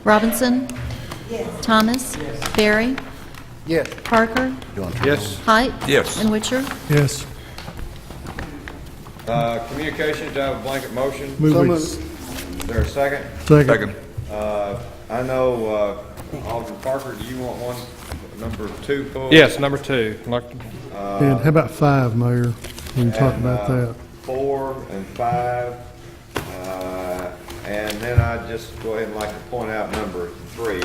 Robinson? Thomas? Barry? Yes. Parker? Yes. Height? Yes. And Witcher? Yes. Communications, I have a blanket motion. Move So we- moved. Is there a second? Second. I know, Alderman Parker, do you want one, number 2 pulled? Yes, number 2. And how about 5, Mayor? We can talk about that. 4 and 5. And then I just go ahead and like to point out number 3.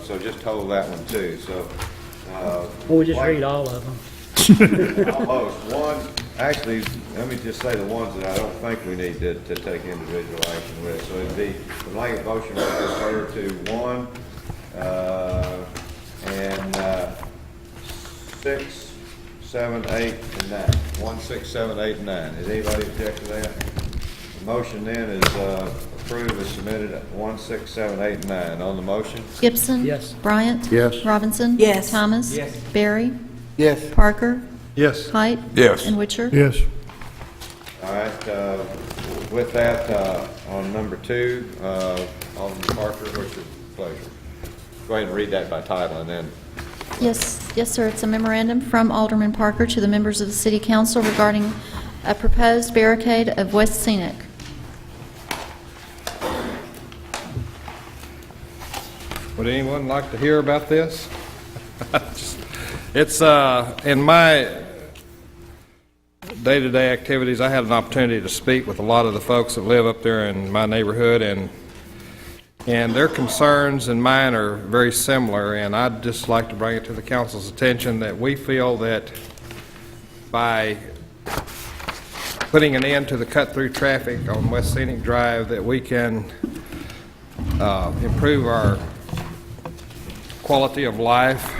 So just hold that one too. So, Well, we just like- read all of them. almost one. Actually, let me just say the ones that I don't think we need to take individual action with. So it'd be the blanket motion would refer to 1 and 6, 7, 8, and 9. 1, 6, 7, 8, and 9. Is anybody object to that? The motion then is approved as submitted at 1, 6, 7, 8, and 9. On the motion? Gibson? Yes. Bryant? Yes. Robinson? Yes. Thomas? Barry? Yes. Parker? Yes. Height? Yes. And Witcher? Yes. All right, with that, on number 2, Alderman Parker, what's your pleasure? Go ahead and read that by title and then. Yes, sir. It's a memorandum from Alderman Parker to the members of the City Council regarding a proposed barricade of West Scenic. Would anyone like to hear about this? It's in my day-to-day activities, I had an opportunity to speak with a lot of the folks that live up there in my neighborhood, and their concerns and mine are very similar, and I'd just like to bring it to the council's attention that we feel that by putting an end to the cut-through traffic on West Scenic Drive, that we can improve our quality of life,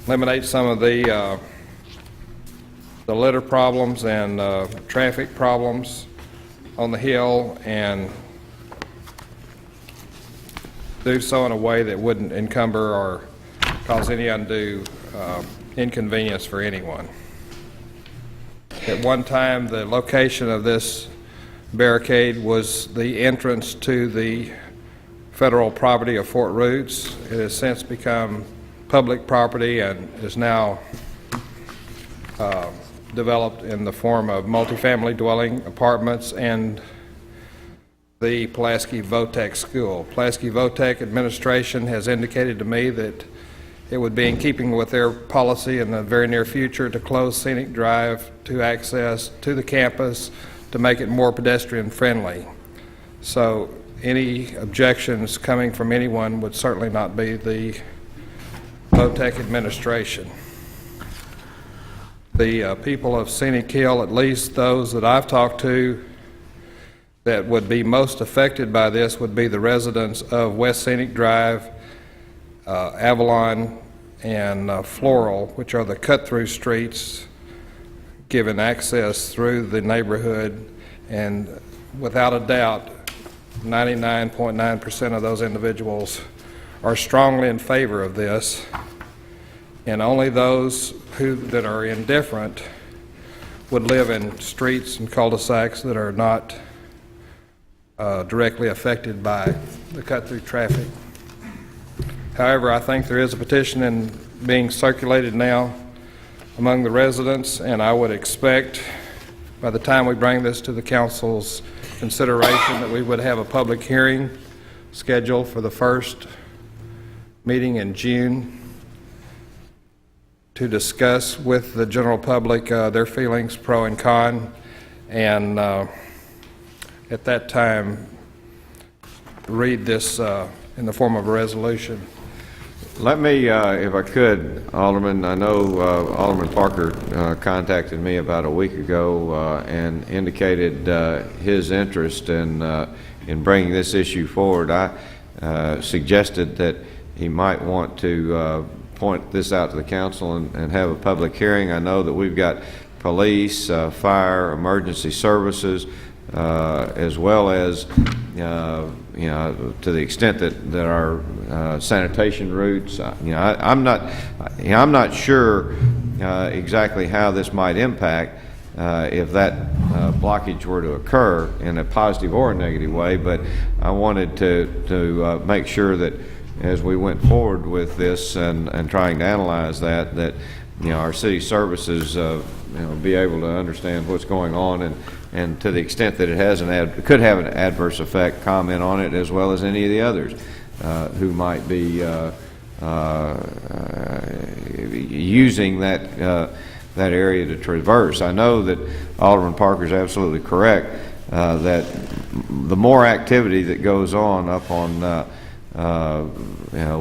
eliminate some of the litter problems and traffic problems on the hill, and do so in a way that wouldn't encumber or cause any undue inconvenience for anyone. At one time, the location of this barricade was the entrance to the federal property of Fort Roots. It has since become public property and is now developed in the form of multifamily dwelling apartments and the Pulaski Votech School. Pulaski Votech administration has indicated to me that it would be in keeping with their policy in the very near future to close Scenic Drive to access to the campus to make it more pedestrian friendly. So any objections coming from anyone would certainly not be the Votech administration. The people of Scenic Hill, at least those that I've talked to, that would be most affected by this would be the residents of West Scenic Drive, Avalon, and Floral, which are the cut-through streets giving access through the neighborhood, and without a doubt, 99.9% of those individuals are strongly in favor of this, and only those that are indifferent would live in streets and cul-de-sacs that are not directly affected by the cut-through traffic. However, I think there is a petition being circulated now among the residents, and I would expect by the time we bring this to the council's consideration that we would have a public hearing scheduled for the first meeting in June to discuss with the general public their feelings, pro and con, and at that time read this in the form of a resolution. Let me, if I could, Alderman, I know Alderman Parker contacted me about a week ago and indicated his interest in bringing this issue forward. I suggested that he might want to point this out to the council and have a public hearing. I know that we've got police, fire, emergency services, as well as to the extent that our sanitation routes. I'm not sure exactly how this might impact, if that blockage were to occur in a positive or a negative way, but I wanted to make sure that as we went forward with this and trying to analyze that our city services be able to understand what's going on, and to the extent that it has could have an adverse effect, comment on it, as well as any of the others who might be using that area to traverse. I know that Alderman Parker is absolutely correct that the more activity that goes on up on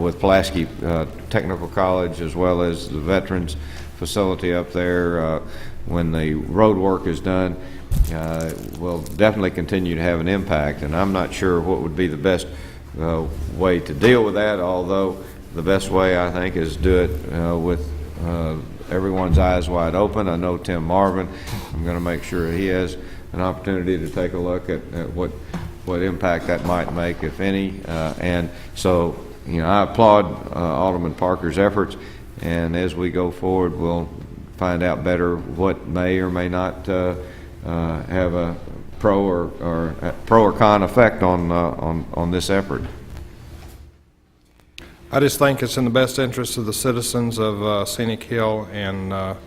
with Pulaski Technical College, as well as the Veterans facility up there, when the road work is done, will definitely continue to have an impact. And I'm not sure what would be the best way to deal with that, although the best way, I think, is do it with everyone's eyes wide open. I know Tim Marvin. I'm going to make sure he has an opportunity to take a look at what impact that might make, if any. And so, I applaud Alderman Parker's efforts, and as we go forward, we'll find out better what may or may not have a pro or con effect on this effort. I just think it's in the best interest of the citizens of Scenic Hill and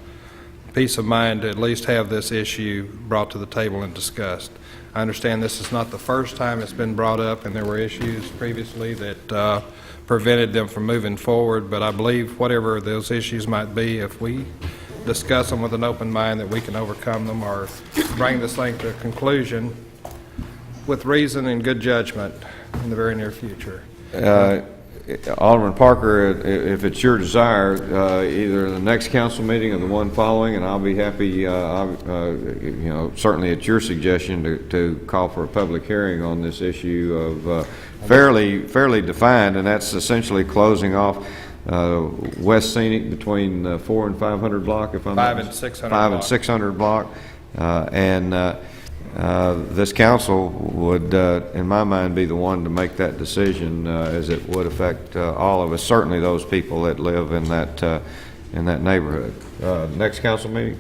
peace of mind to at least have this issue brought to the table and discussed. I understand this is not the first time it's been brought up, and there were issues previously that prevented them from moving forward, but I believe whatever those issues might be, if we discuss them with an open mind, that we can overcome them or bring this thing to a conclusion with reason and good judgment in the very near future. Alderman Parker, if it's your desire, either the next council meeting or the one following, and I'll be happy, certainly at your suggestion, to call for a public hearing on this issue of fairly defined, and that's essentially closing off West Scenic between 4 and 500 block, if I'm not 5 and 600 5 and block. 600 block, this council would, in my mind, be the one to make that decision, as it would affect all of us, certainly those people that live in that neighborhood. Next council meeting?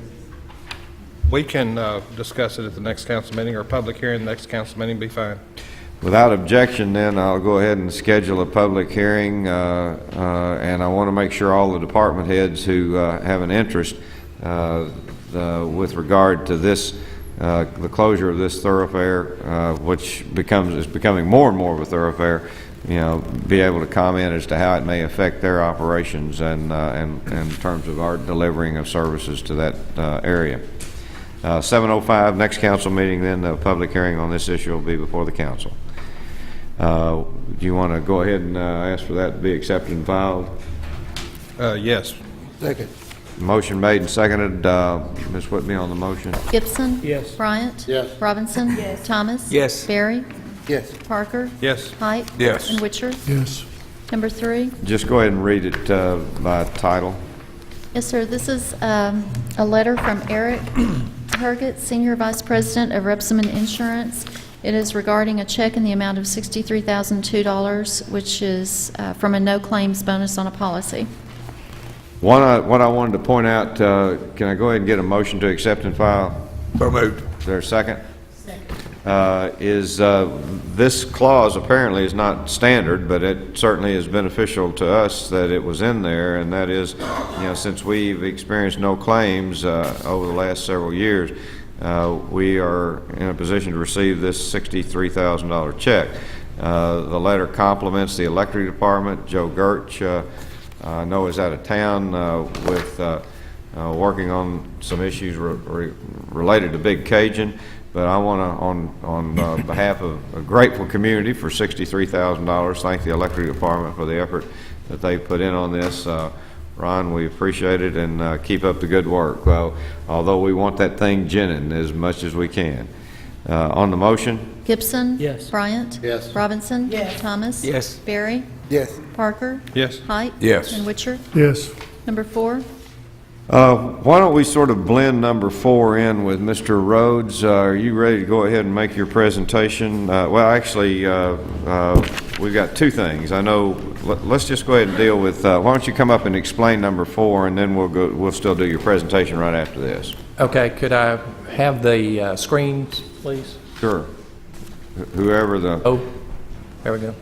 We can discuss it at the next council meeting, or public hearing, the next council meeting be fine. Without objection, then, I'll go ahead and schedule a public hearing, and I want to make sure all the department heads who have an interest with regard to this, the closure of this thoroughfare, which is becoming more and more of a thoroughfare, be able to comment as to how it may affect their operations and in terms of our delivering of services to that area. 7:05, next council meeting, then the public hearing on this issue will be before the council. Do you want to go ahead and ask for that to be accepted and filed? Yes. Second. Motion made and seconded. Ms. Whitby on the motion. Gibson. Yes. Bryant. Yes. Robinson. Thomas. Yes. Barry. Yes. Parker. Yes. Height. Yes. And Witcher. Yes. Number 3. Just go ahead and read it by title. Yes, sir. This is a letter from Eric Herget, Senior Vice President of Repsamen Insurance. It is regarding a check in the amount of $63,002, which is from a no-claims bonus on a policy. What I wanted to point out, can I go ahead and get a motion to accept and file? So moved. Is there a second? This clause apparently is not standard, but it certainly is beneficial to us that it was in there, and that is, since we've experienced no claims over the last several years, we are in a position to receive this $63,000 check. The letter compliments the electric department. Joe Gertch, I know, is out of town with working on some issues related to Big Cajun. But I want to, on behalf of a grateful community for $63,000, thank the electric department for the effort that they put in on this. Ron, we appreciate it, and keep up the good work. Although we want that thing ginning as much as we can. On the motion? Gibson. Yes. Bryant. Yes. Robinson. Thomas. Yes. Barry. Yes. Parker. Yes. Height. Yes. And Witcher. Yes. Number 4. Why don't we sort of blend number 4 in with Mr. Rhodes? Are you ready to go ahead and make your presentation? Well, actually, we've got two things. I know let's just go ahead and deal with, why don't you come up and explain number 4, and then we'll still do your presentation right after this. Okay, could I have the screens, please? Sure. Whoever the, Oh, there we go.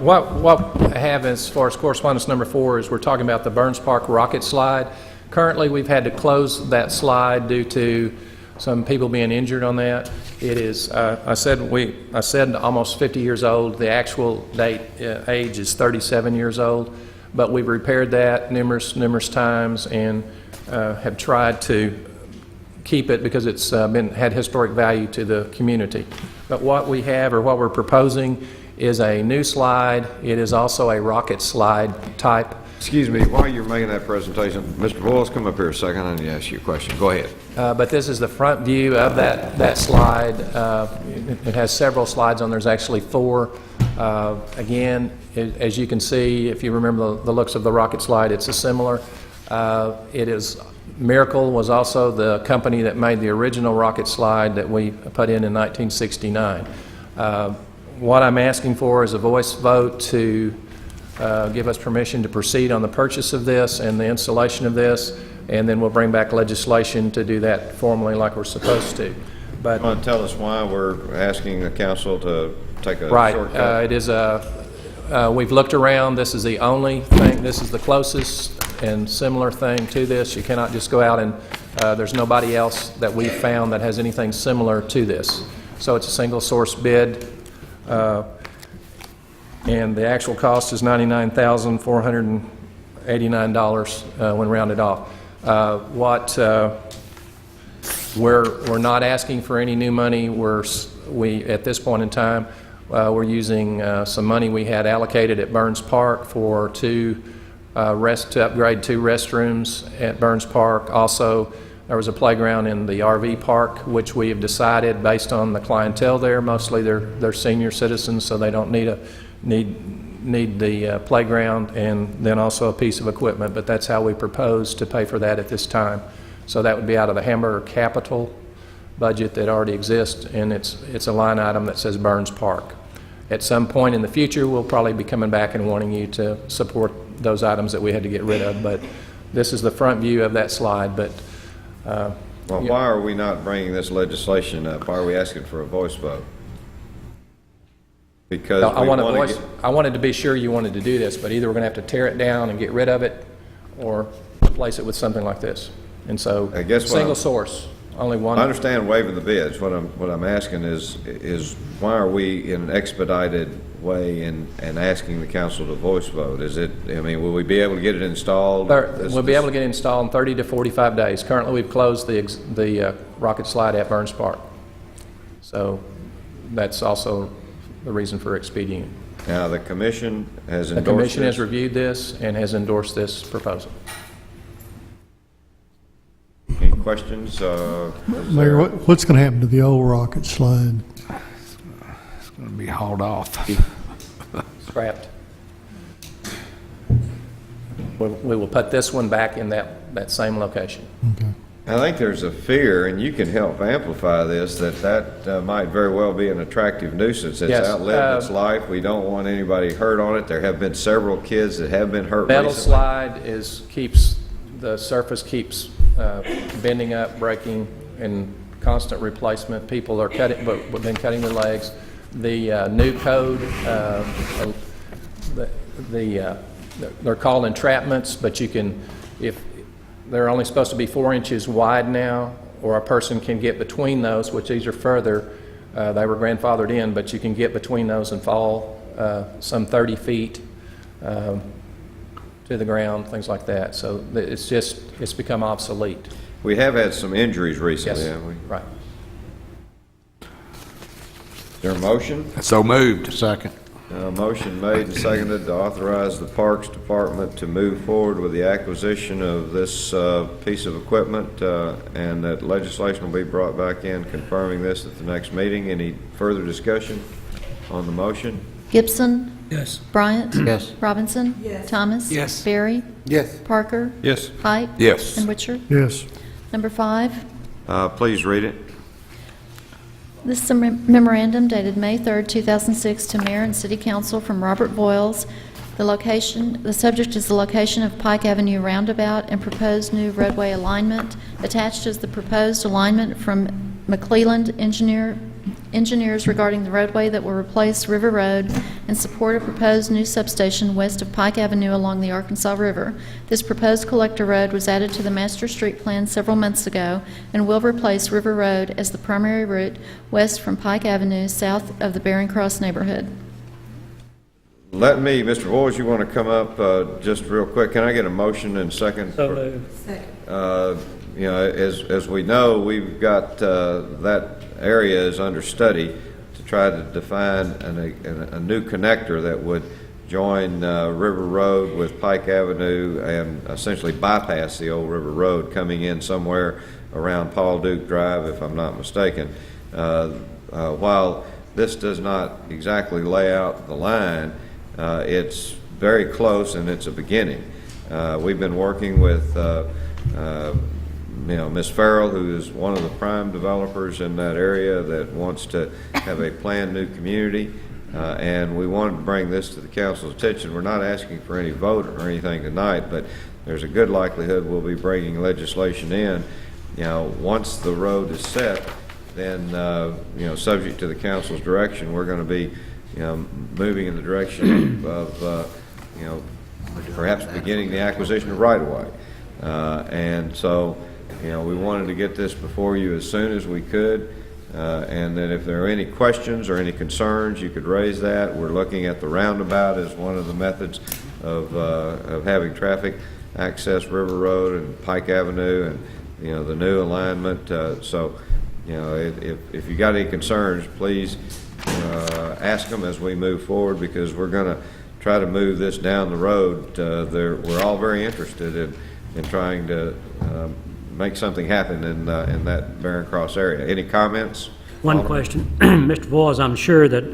What I have as far as correspondence number 4 is we're talking about the Burns Park rocket slide. Currently, we've had to close that slide due to some people being injured on that. It is, I said almost 50 years old. The actual age is 37 years old, but we've repaired that numerous times and have tried to keep it because it's had historic value to the community. But what we have, or what we're proposing, is a new slide. It is also a rocket slide type. excuse me, while you're making that presentation, Mr. Boyles, come up here a second. I need to ask you a question. Go ahead. But this is the front view of that slide. It has several slides on. There's actually 4. Again, as you can see, if you remember the looks of the rocket slide, it's a similar. Miracle was also the company that made the original rocket slide that we put in 1969. What I'm asking for is a voice vote to give us permission to proceed on the purchase of this and the installation of this, and then we'll bring back legislation to do that formally like we're supposed to. But Want to tell us why we're asking the council to take a right, shortcut? it is we've looked around. This is the only thing. This is the closest and similar thing to this. You cannot just go out and there's nobody else that we've found that has anything similar to this. So it's a single source bid. And the actual cost is $99,489 when rounded off. We're not asking for any new money. We at this point in time, we're using some money we had allocated at Burns Park for to upgrade 2 restrooms at Burns Park. Also, there was a playground in the RV park, which we have decided, based on the clientele there, mostly they're senior citizens, so they don't need the playground, and then also a piece of equipment. But that's how we propose to pay for that at this time. So that would be out of the Hamburger capital budget that already exists, and it's a line item that says Burns Park. At some point in the future, we'll probably be coming back and wanting you to support those items that we had to get rid of. But this is the front view of that slide. But Well, why are we not bringing this legislation up? Why are we asking for a voice vote? Because I we want to wanted to be sure you wanted to do this, but either we're going to have to tear it down and get rid of it, or replace it with something like this. And so, I guess what single source, only one. I understand waiving the bids. What I'm asking is why are we in an expedited way and asking the council to voice vote? Is it, I mean, will we be able to get it installed? We'll be able to get it installed in 30 to 45 days. Currently, we've closed the rocket slide at Burns Park. So that's also the reason for expedient. Now, the commission has The endorsed commission has this. reviewed this and has endorsed this proposal. Any questions? Mayor, what's going to happen to the old rocket slide? It's going to be hauled off. Scrapped. We will put this one back in that same location. Okay. I think there's a fear, and you can help amplify this, that might very well be an attractive nuisance. It's Yes, outlived its life. We don't want anybody hurt on it. There have been several kids that have been hurt Metal recently. slide the surface keeps bending up, breaking, and constant replacement. People are cutting, but have been cutting their legs. The new code, they're called entrapments, but you can, if they're only supposed to be 4 inches wide now, or a person can get between those, which these are further. They were grandfathered in, but you can get between those and fall some 30 feet to the ground, things like that. So it's become obsolete. We have had some injuries recently, Yes, haven't we? right. Is there a motion? So moved. Second. Motion made and seconded to authorize the Parks Department to move forward with the acquisition of this piece of equipment, and that legislation will be brought back in confirming this at the next meeting. Any further discussion on the motion? Gibson. Yes. Bryant. Yes. Robinson. Yes. Thomas. Yes. Barry. Yes. Parker. Yes. Height. Yes. And Witcher. Yes. Number 5, Please read it. This is a memorandum dated May 3rd, 2006, to Mayor and City Council from Robert Voiles. The subject is the location of Pike Avenue roundabout and proposed new roadway alignment. Attached is the proposed alignment from McClelland engineers regarding the roadway that will replace River Road and support a proposed new substation west of Pike Avenue along the Arkansas River. This proposed collector road was added to the master street plan several months ago and will replace River Road as the primary route west from Pike Avenue south of the Barron Cross neighborhood. Let me, Mr. Boyes, you want to come up just real quick? Can I get a motion and second? So moved. You know, as we know, we've got that area is under study to try to define a new connector that would join River Road with Pike Avenue and essentially bypass the old River Road, coming in somewhere around Paul Duke Drive, if I'm not mistaken. While this does not exactly lay out the line, it's very close and it's a beginning. We've been working with Ms. Farrell, who is one of the prime developers in that area that wants to have a planned new community, and we wanted to bring this to the council's attention. We're not asking for any vote or anything tonight, but there's a good likelihood we'll be bringing legislation in. You know, once the road is set, then you know, subject to the council's direction, we're going to be moving in the direction of you know, perhaps beginning the acquisition of right-of-way. And so, you know, we wanted to get this before you as soon as we could, and that if there are any questions or any concerns, you could raise that. We're looking at the roundabout as one of the methods of having traffic access River Road and Pike Avenue, and you know, the new alignment. So, you know, if you got any concerns, please ask them as we move forward, because we're going to try to move this down the road. We're all very interested in trying to make something happen in that Barron Cross area. Any comments? One question. Mr. Voiles, I'm sure that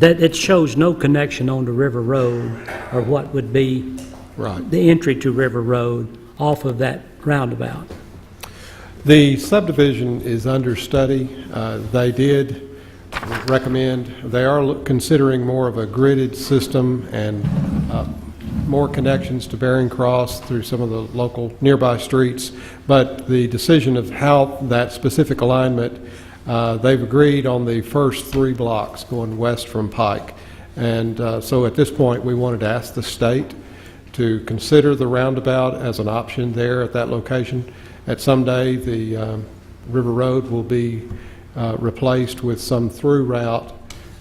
it shows no connection on the River Road, or what would be the entry to River Road off of that roundabout. The subdivision is under study. They did recommend, they are considering more of a gridded system and more connections to Barron Cross through some of the local nearby streets, but the decision of how that specific alignment, they've agreed on the first 3 blocks going west from Pike. And so at this point, we wanted to ask the state to consider the roundabout as an option there at that location. At some day, the River Road will be replaced with some through route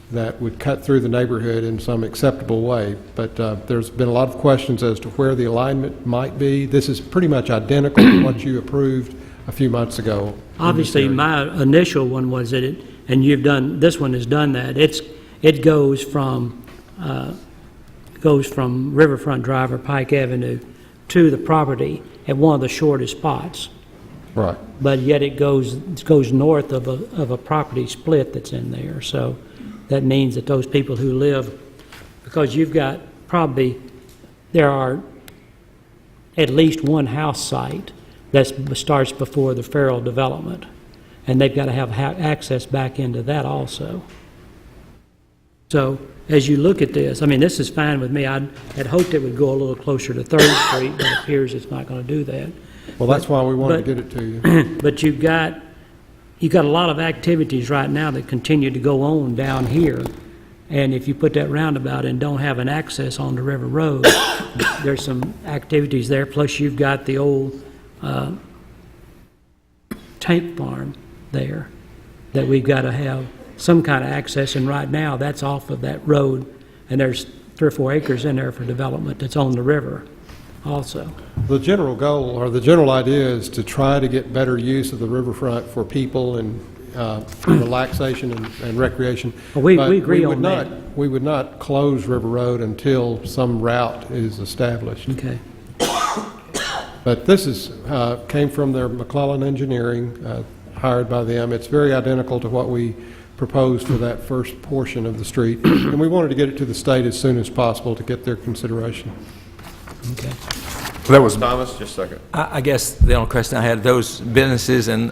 that would cut through the neighborhood in some acceptable way. But there's been a lot of questions as to where the alignment might be. This is pretty much identical to what you approved a few months ago. Obviously, my initial one was that it, and you've done, this one has done that. It goes from Riverfront Drive or Pike Avenue to the property at one of the shortest spots. Right. But yet it goes north of a property split that's in there. So that means that those people who live, because you've got probably, there are at least one house site that starts before the Farrell development, and they've got to have access back into that also. So as you look at this, I mean, this is fine with me. I had hoped it would go a little closer to 3rd Street, but it appears it's not going to do that. Well, that's why we wanted to get it to you. But you've got a lot of activities right now that continue to go on down here, and if you put that roundabout and don't have an access on the River Road, there's some activities there. Plus, you've got the old tank farm there that we've got to have some kind of access, and right now that's off of that road, and there's 3 or 4 acres in there for development that's on the river also. The general goal, or the general idea, is to try to get better use of the riverfront for people and relaxation and recreation. Well, we But agree would on not, that. We would not close River Road until some route is established. Okay. But this is, came from their McClellan Engineering, hired by them. It's very identical to what we proposed for that first portion of the street, and we wanted to get it to the state as soon as possible to get their consideration. Okay. That was, Thomas, just a second. I guess the only question I had, those businesses in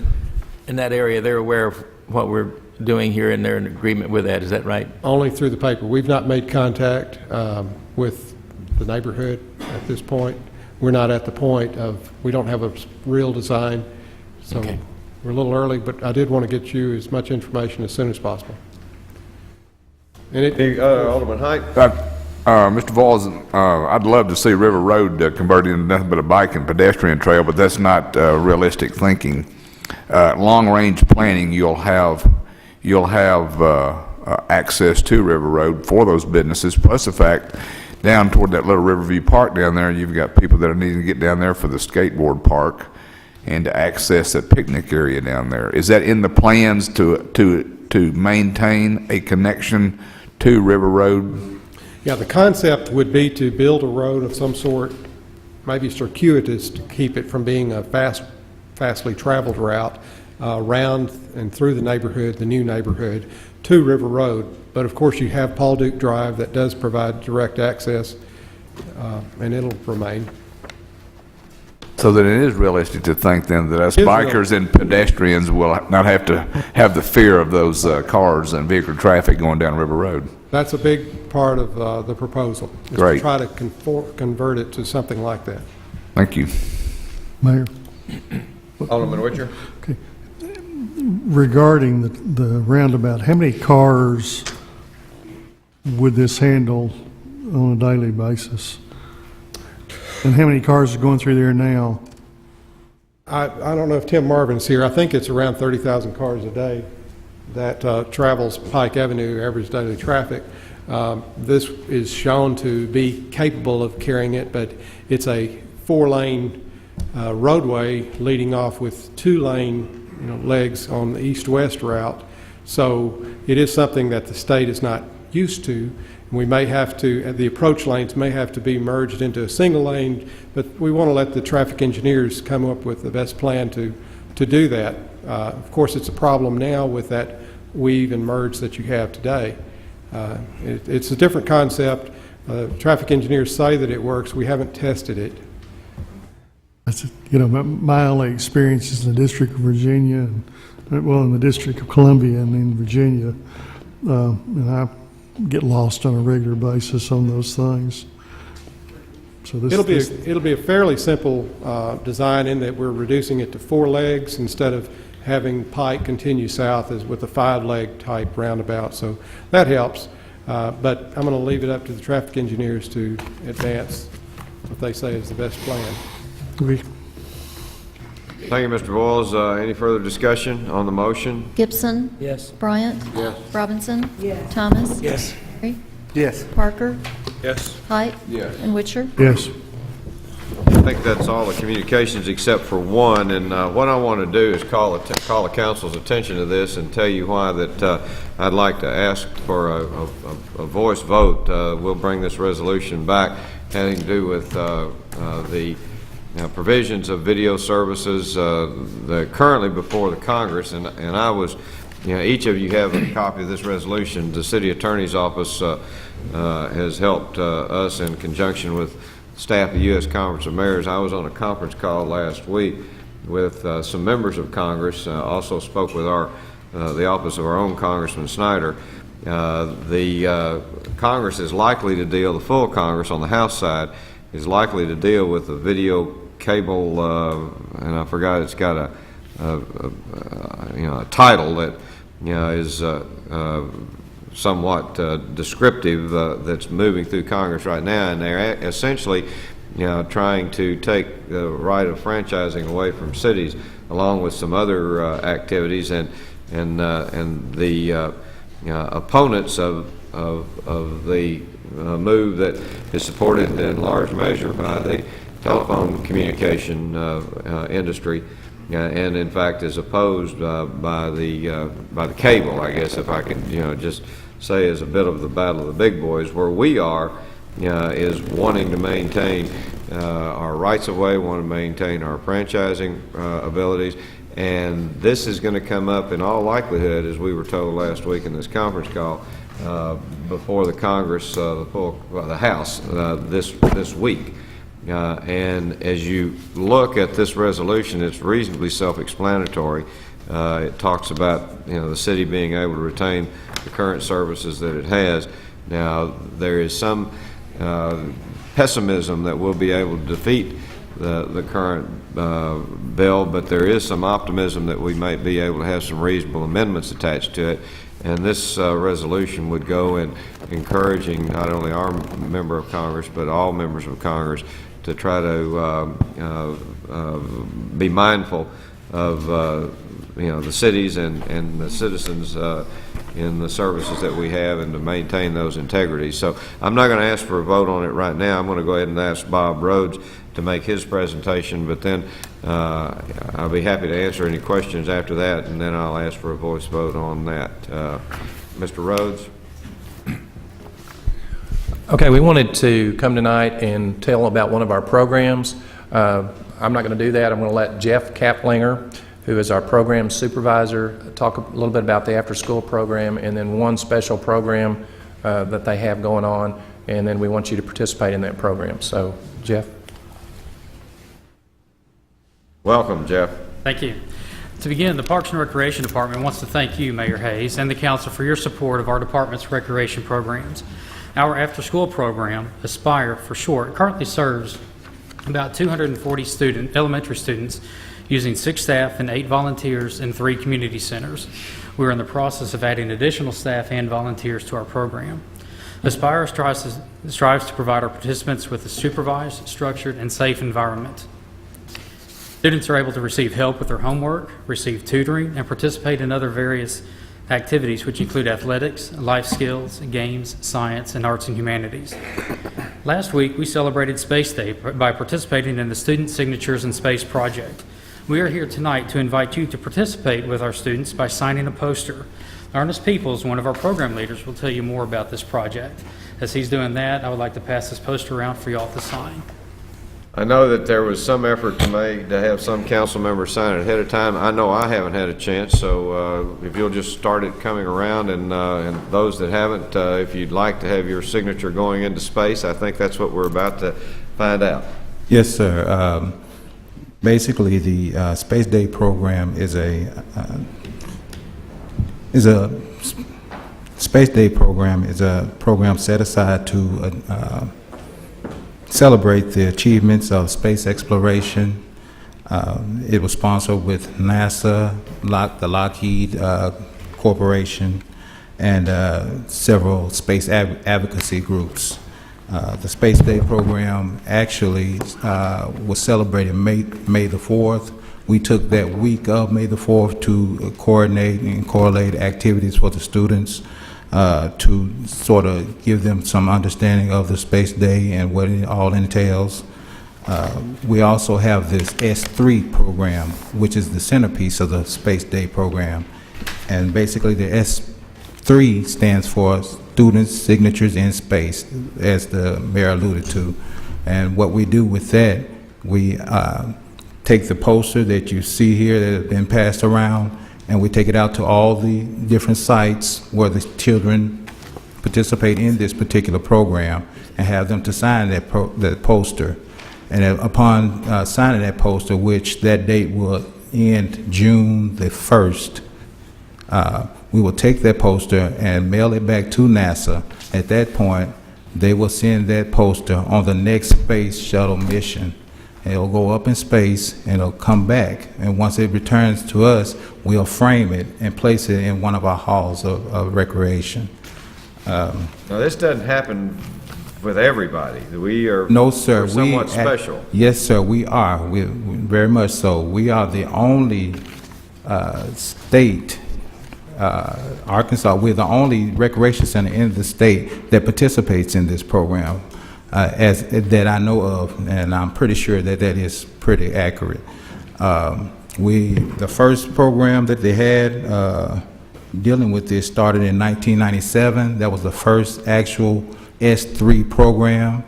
that area, they're aware of what we're doing here, and they're in agreement with that, is that right? Only through the paper. We've not made contact with the neighborhood at this point. We're not at the point of, we don't have a real design, so Okay. we're a little early, but I did want to get you as much information as soon as possible. And it, Alderman Height? Mr. Vols, I'd love to see River Road converted into nothing but a bike and pedestrian trail, but that's not realistic thinking. Long-range planning, you'll have access to River Road for those businesses, plus the fact down toward that little Riverview Park down there, you've got people that are needing to get down there for the skateboard park and to access that picnic area down there. Is that in the plans to maintain a connection to River Road? yeah, the concept would be to build a road of some sort, maybe circuitous, to keep it from being a fastly traveled route around and through the neighborhood, the new neighborhood, to River Road. But of course, you have Paul Duke Drive that does provide direct access, and it'll remain. So that it is realistic to think then that us It is bikers and pedestrians will not have to have the fear of those cars and vehicle traffic going down River Road. That's a big part of the proposal, is to Great. try to convert it to something like that. Thank you. Mayor, Alderman Witcher? regarding the roundabout, how many cars would this handle on a daily basis? And how many cars are going through there now? I don't know if Tim Marvin's here. I think it's around 30,000 cars a day that travels Pike Avenue, average daily traffic. This is shown to be capable of carrying it, but it's a 4-lane roadway leading off with 2-lane legs on the east-west route. So it is something that the state is not used to. We may have to, the approach lanes may have to be merged into a single lane, but we want to let the traffic engineers come up with the best plan to do that. Of course, it's a problem now with that weave and merge that you have today. It's a different concept. Traffic engineers say that it works. We haven't tested it. That's, my only experience is in the District of Virginia, in the District of Columbia and in Virginia, and I get lost on a regular basis on those things. So this It'll be a fairly simple design in that we're reducing it to 4 legs instead of having Pike continue south as with a 5-leg type roundabout. So that helps. But I'm going to leave it up to the traffic engineers to advance what they say is the best plan. we, Thank you, Mr. Boyles. Any further discussion on the motion? Gibson? Yes. Bryant? Yes. Robinson? Yes. Thomas? Yes. Terry? Yes. Parker? Yes. Height? Yes. And Witcher? yes. I think that's all the communications except for one, and what I want to do is call the council's attention to this and tell you why that I'd like to ask for a voice vote. We'll bring this resolution back having to do with the provisions of video services that are currently before the Congress, and I was, each of you have a copy of this resolution. The City Attorney's Office has helped us in conjunction with staff of the U.S. Conference of Mayors. I was on a conference call last week with some members of Congress, also spoke with the office of our own Congressman Snyder. The Congress is likely to deal, the full Congress on the House side, is likely to deal with the video cable, and I forgot it's got a title that is somewhat descriptive that's moving through Congress right now, and they're essentially trying to take the right of franchising away from cities, along with some other activities, and the opponents of the move that is supported in large measure by the telephone communication industry, and in fact is opposed by the cable, I guess, if I could just say, as a bit of the battle of the big boys. Where we are is wanting to maintain our rights of way, want to maintain our franchising abilities, and this is going to come up in all likelihood, as we were told last week in this conference call, before the Congress, the House this week. And as you look at this resolution, it's reasonably self-explanatory. It talks about, the city being able to retain the current services that it has. Now, there is some pessimism that we'll be able to defeat the current bill, but there is some optimism that we might be able to have some reasonable amendments attached to it. And this resolution would go in encouraging not only our member of Congress, but all members of Congress to try to be mindful of the cities and the citizens in the services that we have, and to maintain those integrities. So I'm not going to ask for a vote on it right now. I'm going to go ahead and ask Bob Rhodes to make his presentation, but then I'll be happy to answer any questions after that, and then I'll ask for a voice vote on that. Mr. Rhodes? Okay, we wanted to come tonight and tell about one of our programs. I'm not going to do that. I'm going to let Jeff Kaplinger, who is our program supervisor, talk a little bit about the after-school program, and then one special program that they have going on, and then we want you to participate in that program. So, Jeff. Welcome, Jeff. Thank you. To begin, the Parks and Recreation Department wants to thank you, Mayor Hayes, and the council for your support of our department's recreation programs. Our after-school program, Aspire for short, currently serves about 240 elementary students using 6 staff and 8 volunteers in 3 community centers. We're in the process of adding additional staff and volunteers to our program. Aspire strives to provide our participants with a supervised, structured, and safe environment. Students are able to receive help with their homework, receive tutoring, and participate in other various activities, which include athletics, life skills, games, science, and arts and humanities. Last week, we celebrated Space Day by participating in the Student Signatures in Space project. We are here tonight to invite you to participate with our students by signing a poster. Ernest Peoples, one of our program leaders, will tell you more about this project. As he's doing that, I would like to pass this poster around for y'all to sign. I know that there was some effort to have some council members sign it ahead of time. I know I haven't had a chance, so if you'll just start it coming around, and those that haven't, if you'd like to have your signature going into space, I think that's what we're about to find out. Yes, sir. Basically, the Space Day program is a Space Day program is a program set aside to celebrate the achievements of space exploration. It was sponsored with NASA, the Lockheed Corporation, and several space advocacy groups. The Space Day program actually was celebrated May the 4th. We took that week of May the 4th to coordinate and correlate activities for the students, to sort of give them some understanding of the Space Day and what it all entails. We also have this S3 program, which is the centerpiece of the Space Day program. And basically the S3 stands for Students' Signatures in Space, as the mayor alluded to. And what we do with that, we take the poster that you see here that has been passed around, and we take it out to all the different sites where the children participate in this particular program and have them to sign that poster. And upon signing that poster, which that date will end June the 1st, we will take that poster and mail it back to NASA. At that point, they will send that poster on the next space shuttle mission. It'll go up in space and it'll come back. And once it returns to us, we'll frame it and place it in one of our halls of recreation. Now, this doesn't happen with everybody. We are No, sir. we're somewhat special. Yes, sir, we are. We very much so. We are the only state, Arkansas, we're the only recreation center in the state that participates in this program. That I know of, and I'm pretty sure that that is pretty accurate. The first program that they had dealing with this started in 1997. That was the first actual S3 program.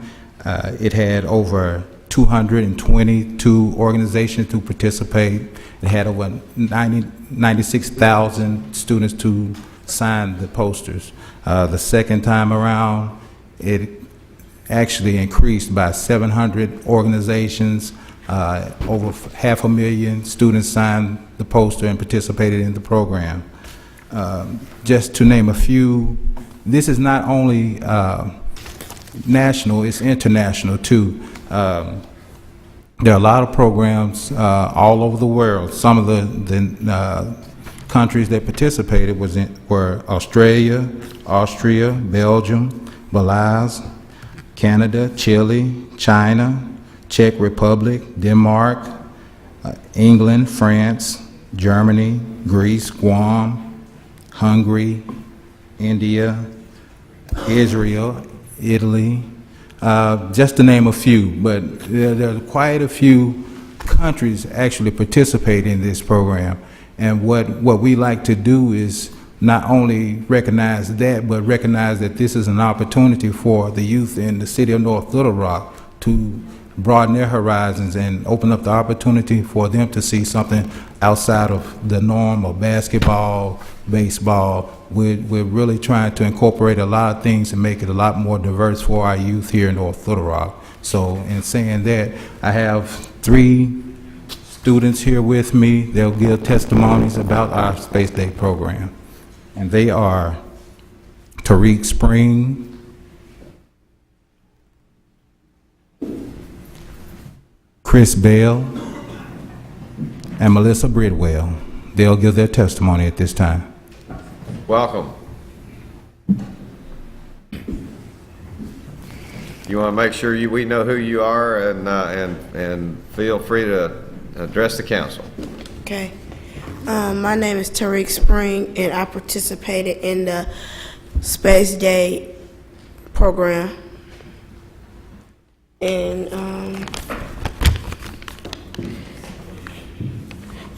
It had over 222 organizations to participate. It had over 96,000 students to sign the posters. The second time around, it actually increased by 700 organizations, Over 500,000 students signed the poster and participated in the program. Just to name a few, this is not only national, it's international too. There are a lot of programs all over the world. Some of the countries that participated were Australia, Austria, Belgium, Belize, Canada, Chile, China, Czech Republic, Denmark, England, France, Germany, Greece, Guam, Hungary, India, Israel, Italy, just to name a few. But there are quite a few countries actually participate in this program. And what we like to do is not only recognize that, but recognize that this is an opportunity for the youth in the city of North Little Rock to broaden their horizons and open up the opportunity for them to see something outside of the norm of basketball, baseball. We're really trying to incorporate a lot of things and make it a lot more diverse for our youth here in North Little Rock. So in saying that, I have 3 students here with me. They'll give testimonies about our Space Day program. And they are Tariq Spring, Chris Bell, and Melissa Bridwell. They'll give their testimony at this time. Welcome. You want to make sure we know who you are, and feel free to address the council. Okay. My name is Tariq Spring, and I participated in the Space Day program. And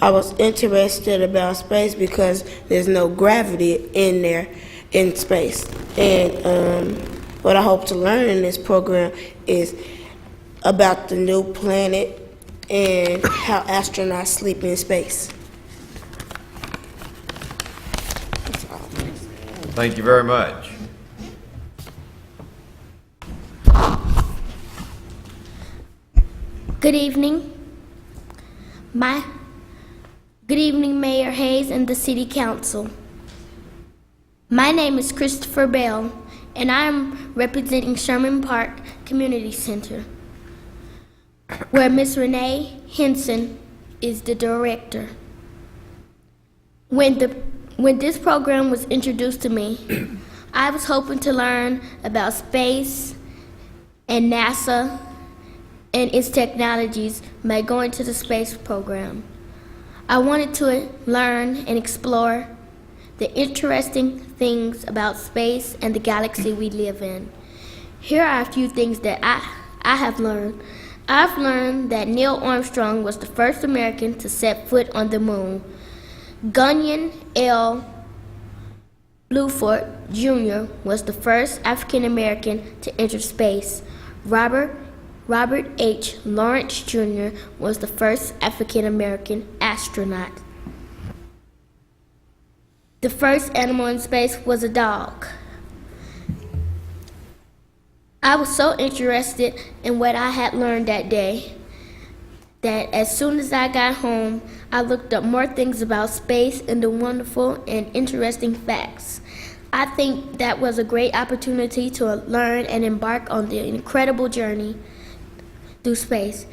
I was interested about space because there's no gravity in there in space. And what I hope to learn in this program is about the new planet and how astronauts sleep in space. Thank you very much. Good evening. Good evening, Mayor Hayes and the City Council. My name is Christopher Bell, and I'm representing Sherman Park Community Center, where Ms. Renee Henson is the director. When this program was introduced to me, I was hoping to learn about space and NASA and its technologies by going to the space program. I wanted to learn and explore the interesting things about space and the galaxy we live in. Here are a few things that I have learned. I've learned that Neil Armstrong was the first American to set foot on the moon. Gunyan L. Bluford Jr. was the first African American to enter space. Robert H. Lawrence Jr. was the first African American astronaut. The first animal in space was a dog. I was so interested in what I had learned that day that as soon as I got home, I looked up more things about space and the wonderful and interesting facts. I think that was a great opportunity to learn and embark on the incredible journey through space.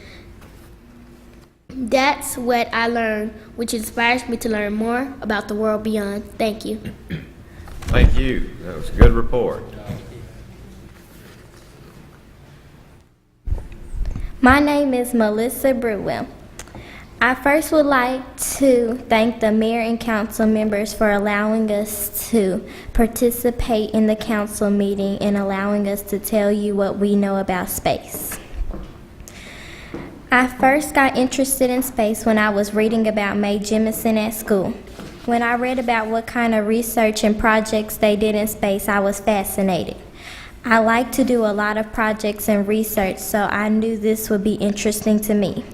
That's what I learned, which inspires me to learn more about the world beyond. Thank you. Thank you. That was a good report. My name is Melissa Brewell. I first would like to thank the mayor and council members for allowing us to participate in the council meeting and allowing us to tell you what we know about space. I first got interested in space when I was reading about Mae Jemison at school. When I read about what kind of research and projects they did in space, I was fascinated. I like to do a lot of projects and research, so I knew this would be interesting to me.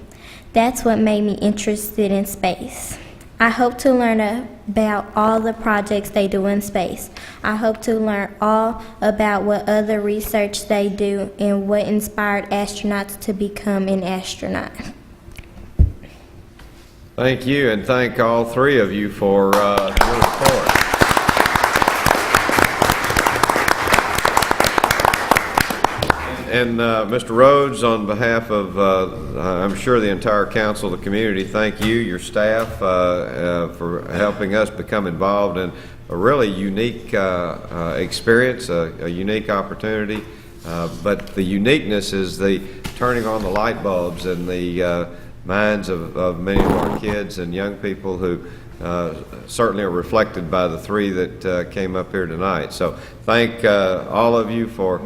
That's what made me interested in space. I hope to learn about all the projects they do in space. I hope to learn all about what other research they do and what inspired astronauts to become an astronaut. Thank you, and thank all three of you for your report. And Mr. Rhodes, on behalf of, I'm sure, the entire council, the community, thank you, your staff, for helping us become involved in a really unique experience, a unique opportunity. But the uniqueness is the turning on the light bulbs in the minds of many of our kids and young people who certainly are reflected by the three that came up here tonight. So thank all of you for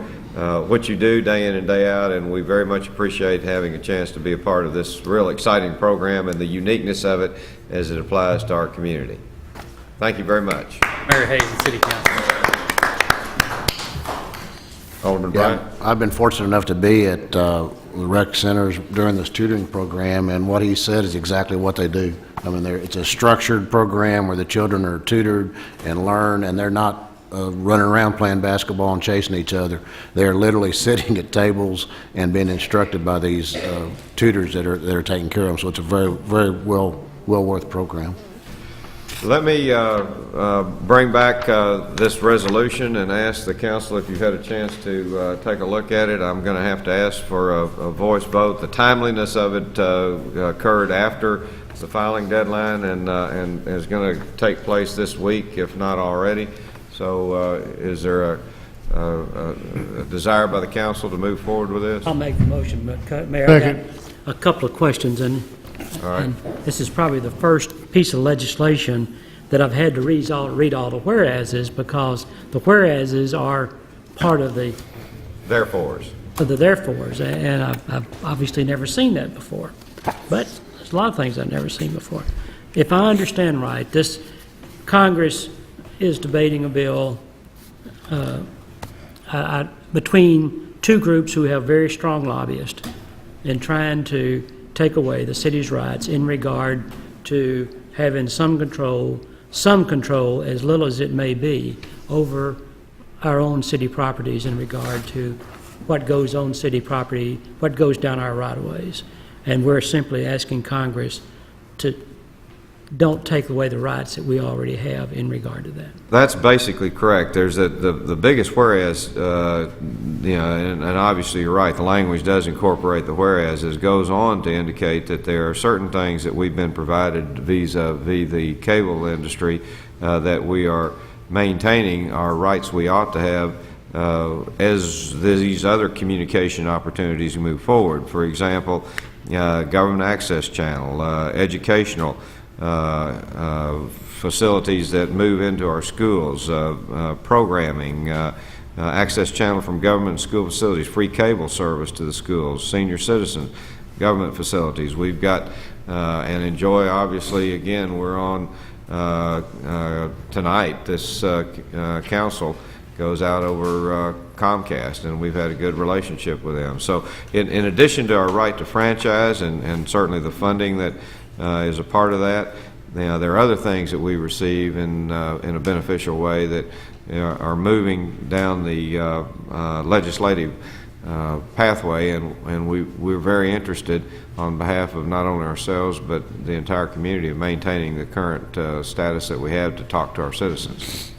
what you do day in and day out, and we very much appreciate having a chance to be a part of this real exciting program and the uniqueness of it as it applies to our community. Thank you very much. Mayor Hayes and City Council. Alderman Bryant. I've been fortunate enough to be at the rec centers during this tutoring program, and what he said is exactly what they do. I mean, it's a structured program where the children are tutored and learn, and they're not running around playing basketball and chasing each other. They're literally sitting at tables and being instructed by these tutors that are taking care of them. So it's a very, very well worth program. Let me bring back this resolution and ask the council if you've had a chance to take a look at it. I'm going to have to ask for a voice vote. The timeliness of it occurred after the filing deadline and is going to take place this week, if not already. So is there a desire by the council to move forward with this? I'll make the motion, but Mayor, I got a couple of questions, and this is probably the first piece of legislation that I've had to read all the whereases, because the whereases are part of the therefores. And I've obviously never seen that before. But there's a lot of things I've never seen before. If I understand right, this Congress is debating a bill between two groups who have very strong lobbyists in trying to take away the city's rights in regard to having some control, as little as it may be, over our own city properties in regard to what goes on city property, what goes down our right-of-ways. And we're simply asking Congress to don't take away the rights that we already have in regard to that. That's basically correct. There's the biggest whereas, and obviously you're right, the language does incorporate the whereas. It goes on to indicate that there are certain things that we've been provided vis-a-vis the cable industry that we are maintaining our rights we ought to have as these other communication opportunities move forward. For example, government access channel, educational facilities that move into our schools, programming, access channel from government and school facilities, free cable service to the schools, senior citizen government facilities. We've got and enjoy, obviously, again, we're on tonight, this council goes out over Comcast, and we've had a good relationship with them. So in addition to our right to franchise and certainly the funding that is a part of that, there are other things that we receive in a beneficial way that are moving down the legislative pathway, and we're very interested on behalf of not only ourselves but the entire community of maintaining the current status that we have to talk to our citizens.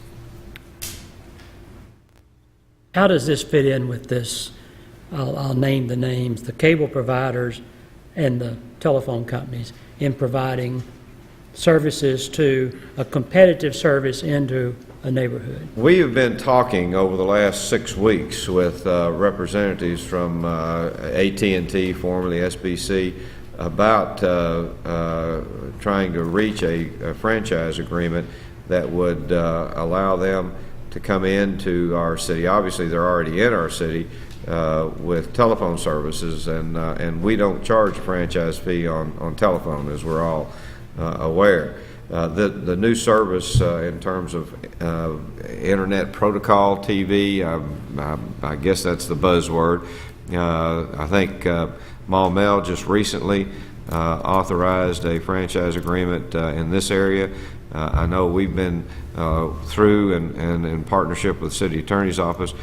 How does this fit in with this? I'll name the names, the cable providers and the telephone companies, in providing services to a competitive service into a neighborhood. We have been talking over the last 6 weeks with representatives from AT&T, formerly SBC, about trying to reach a franchise agreement that would allow them to come into our city. Obviously, they're already in our city with telephone services, and we don't charge a franchise fee on telephone, as we're all aware. The new service in terms of internet protocol TV, I guess that's the buzzword. I think Maumelle just recently authorized a franchise agreement in this area. I know we've been through and in partnership with the City Attorney's Office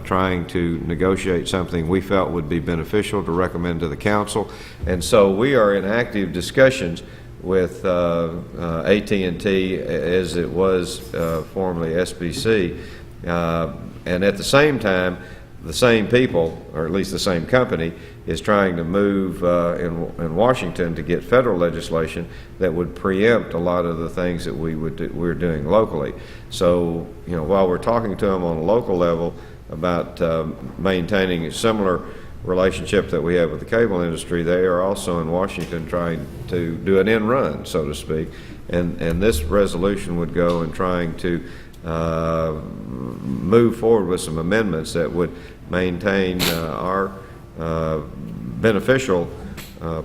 trying to negotiate something we felt would be beneficial to recommend to the council. And so we are in active discussions with AT&T as it was formerly SBC. And at the same time, the same people, or at least the same company, is trying to move in Washington to get federal legislation that would preempt a lot of the things that we're doing locally. So, you know, while we're talking to them on a local level about maintaining a similar relationship that we have with the cable industry, they are also in Washington trying to do an end run, so to speak. And this resolution would go in trying to move forward with some amendments that would maintain our beneficial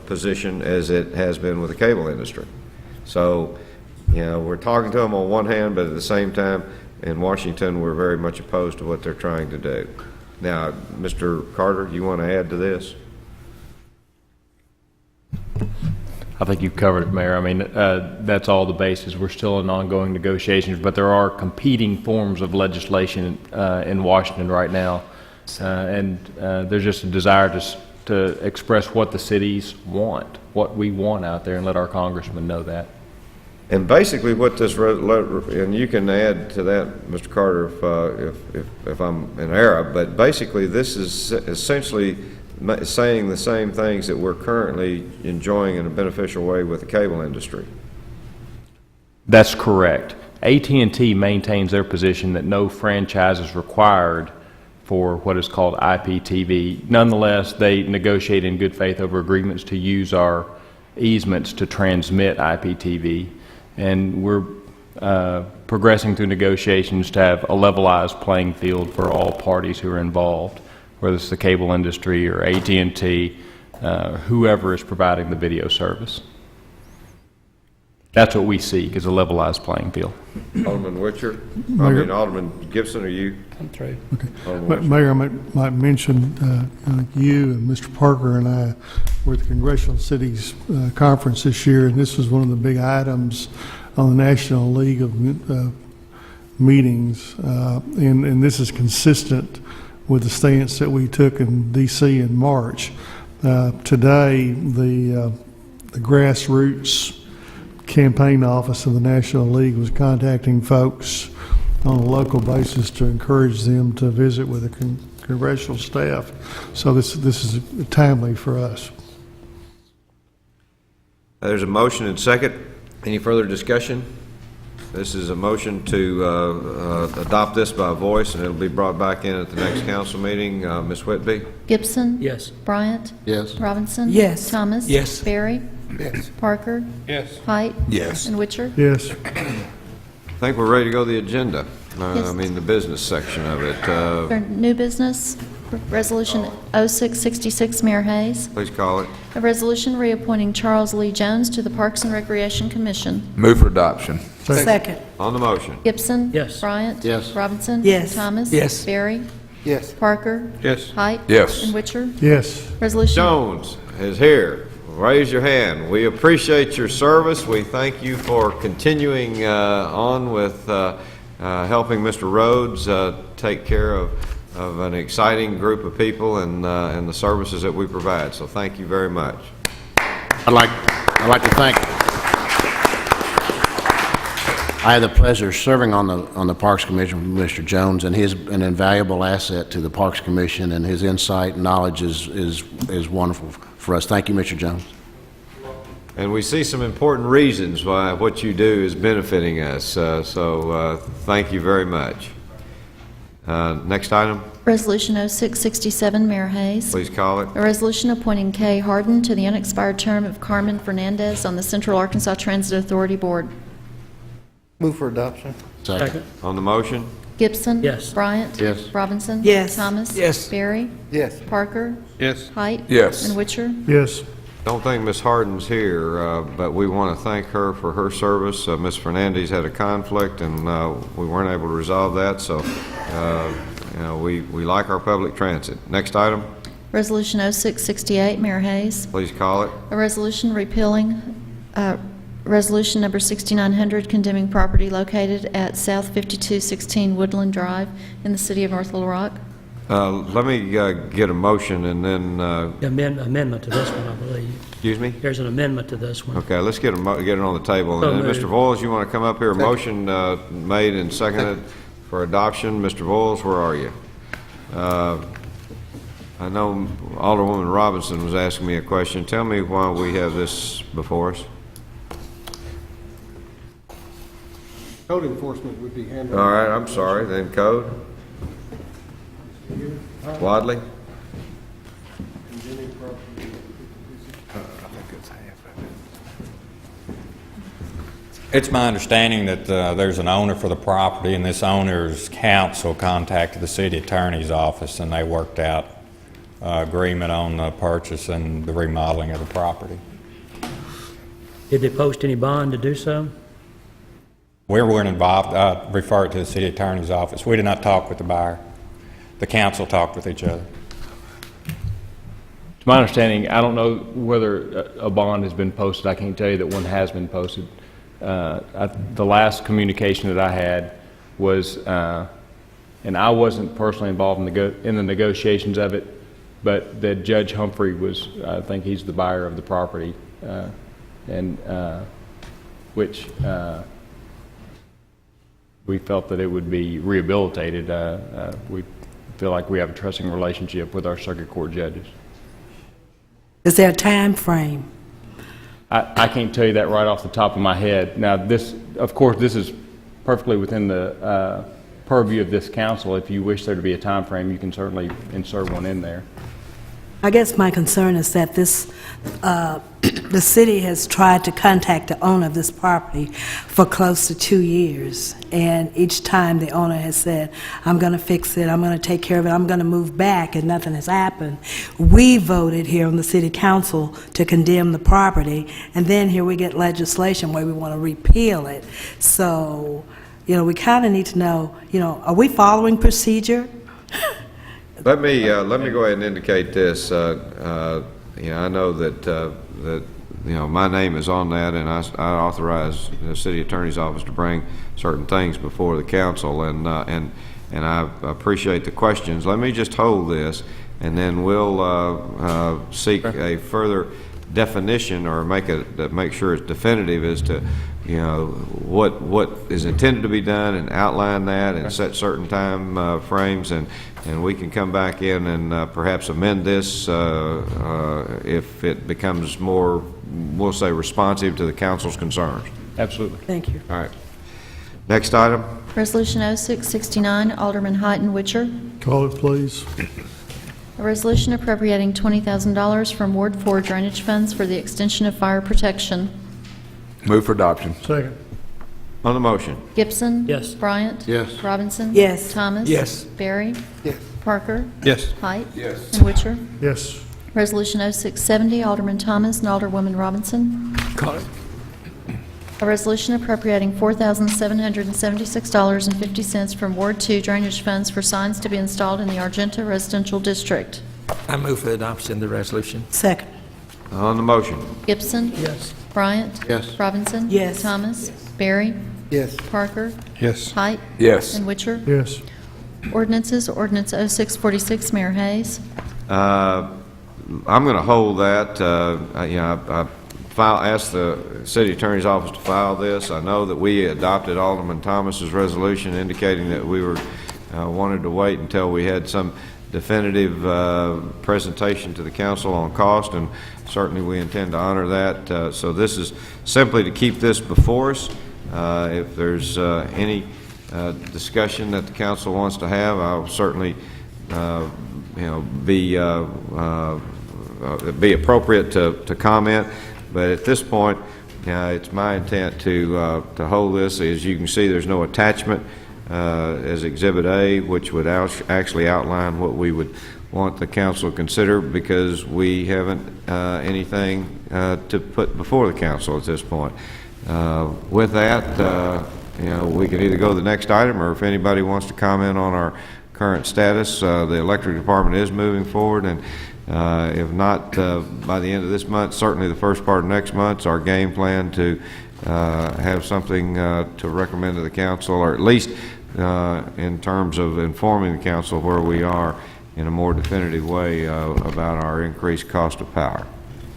position as it has been with the cable industry. So, you know, we're talking to them on one hand, but at the same time, in Washington, we're very much opposed to what they're trying to do. Now, Mr. Carter, you want to add to this? I think you've covered it, Mayor. I mean, that's all the basis. We're still in ongoing negotiations, but there are competing forms of legislation in Washington right now. And there's just a desire to express what the cities want, what we want out there, and let our congressmen know that. And basically what this, and you can add to that, Mr. Carter, if I'm in error, but basically this is essentially saying the same things that we're currently enjoying in a beneficial way with the cable industry. That's correct. AT&T maintains their position that no franchise is required for what is called IPTV. Nonetheless, they negotiate in good faith over agreements to use our easements to transmit IPTV. And we're progressing through negotiations to have a levelized playing field for all parties who are involved, whether it's the cable industry or AT&T, whoever is providing the video service. That's what we seek, is a levelized playing field. Alderman Witcher? Alderman Gibson, are you? I'm through. Okay. Mayor, I might mention you and Mr. Parker and I were at the Congressional Cities Conference this year, and this was one of the big items on the National League of meetings, and this is consistent with the stance that we took in D.C. in March. Today, the grassroots campaign office of the National League was contacting folks on a local basis to encourage them to visit with the congressional staff. So this is timely for us. There's a motion and second. Any further discussion? This is a motion to adopt this by voice, and it'll be brought back in at the next council meeting. Ms. Whitby? Gibson? Yes. Bryant? Yes. Robinson? Yes. Thomas? Yes. Barry? Yes. Parker? Yes. Height? Yes. And Witcher? Yes. I think we're ready to go to the agenda. Yes. I mean, the business section of it. For new business, Resolution 0666, Mayor Hayes. Please call it. A resolution reappointing Charles Lee Jones to the Parks and Recreation Commission. Move for adoption. Second. On the motion. Gibson? Yes. Bryant? Yes. Robinson? Yes. Thomas? Yes. Barry? Yes. Parker? Yes. Height? Yes. And Witcher? Yes. Resolution. Jones is here. Raise your hand. We appreciate your service. We thank you for continuing on with helping Mr. Rhodes take care of an exciting group of people and the services that we provide. So thank you very much. I'd like to thank, I had the pleasure of serving on the Parks Commission with Mr. Jones, and he's an invaluable asset to the Parks Commission, and his insight and knowledge is wonderful for us. Thank you, Mr. Jones. And we see some important reasons why what you do is benefiting us. So thank you very much. Next item, Resolution 0667, Mayor Hayes. please call it. A resolution appointing Kay Harden to the unexpired term of Carmen Fernandez on the Central Arkansas Transit Authority Board. Move for adoption. Second. On the motion? Gibson? Yes. Bryant? Yes. Robinson? Yes. Thomas? Yes. Barry? Yes. Parker? Yes. Height? Yes. And Witcher? Yes. Don't think Ms. Harden's here, but we want to thank her for her service. Ms. Fernandez had a conflict, and we weren't able to resolve that, so you know, we like our public transit. Next item, Resolution 0668, Mayor Hayes. please call it. A resolution repealing Resolution number 6900 condemning property located at South 5216 Woodland Drive in the city of North Little Rock. Let me get a motion and then, Amendment to this one, I believe. excuse me? There's an amendment to this one. Okay, let's get it on the table. So And then, moved. Mr. Voiles, you want to come up here? A motion made and seconded for adoption. Mr. Voiles, where are you? I know Alderwoman Robinson was asking me a question. Tell me why we have this before us. Code enforcement would be handled. All right, I'm sorry, then code. Wadley? It's my understanding that there's an owner for the property, and this owner's counsel contacted the city attorney's office, and they worked out agreement on the purchase and the remodeling of the property. Did they post any bond to do so? We weren't involved. I refer it to the city attorney's office. We did not talk with the buyer. The council talked with each other. To my understanding, I don't know whether a bond has been posted. I can't tell you that one has been posted. The last communication that I had was, and I wasn't personally involved in the negotiations of it, but that Judge Humphrey was, I think he's the buyer of the property, which we felt that it would be rehabilitated. We feel like we have a trusting relationship with our circuit court judges. Is there a time frame? I can't tell you that right off the top of my head. Now, this, of course, this is perfectly within the purview of this council. If you wish there to be a time frame, you can certainly insert one in there. I guess my concern is that this, the city has tried to contact the owner of this property for close to 2 years, and each time the owner has said, I'm going to fix it, I'm going to take care of it, I'm going to move back, and nothing has happened. We voted here on the city council to condemn the property, and then here we get legislation where we want to repeal it. So, we kind of need to know, are we following procedure? Let me go ahead and indicate this. I know that my name is on that, and I authorize the city attorney's office to bring certain things before the council, and I appreciate the questions. Let me just hold this, and then we'll seek a further definition or make sure it's definitive as to what is intended to be done, and outline that and set certain time frames, and we can come back in and perhaps amend this if it becomes more, we'll say, responsive to the council's concerns. Absolutely. Thank you. All right. Next item. Resolution 0669, Alderman Heighton Witcher. Call it, please. A resolution appropriating $20,000 from Ward 4 drainage funds for the extension of fire protection. Move for adoption. Second. On the motion. Gibson. Yes. Bryant. Yes. Robinson. Yes. Thomas. Yes. Barry. Yes. Parker. Yes. Height. Yes. And Witcher. Yes. Resolution 0670, Alderman Thomas and Alderwoman Robinson. Call it. A resolution appropriating $4,776.50 from Ward 2 drainage funds for signs to be installed in the Argenta Residential District. I move for adoption of the resolution. Second. On the motion. Gibson. Yes. Bryant. Yes. Robinson. Yes. Thomas. Barry. Yes. Parker. Yes. Height. Yes. And Witcher. Yes. Ordinances. Ordinance 0646, Mayor Hayes. I'm going to hold that. I asked the city attorney's office to file this. I know that we adopted Alderman Thomas's resolution indicating that we were wanted to wait until we had some definitive presentation to the council on cost, and certainly we intend to honor that. So this is simply to keep this before us. If there's any discussion that the council wants to have, I'll certainly be appropriate to comment. But at this point, it's my intent to hold this. As you can see, there's no attachment as Exhibit A, which would actually outline what we would want the council to consider, because we haven't anything to put before the council at this point. With that, we can either go to the next item, or if anybody wants to comment on our current status, the electric department is moving forward, and if not by the end of this month, certainly the first part of next month, our game plan to have something to recommend to the council, or at least in terms of informing the council where we are in a more definitive way about our increased cost of power.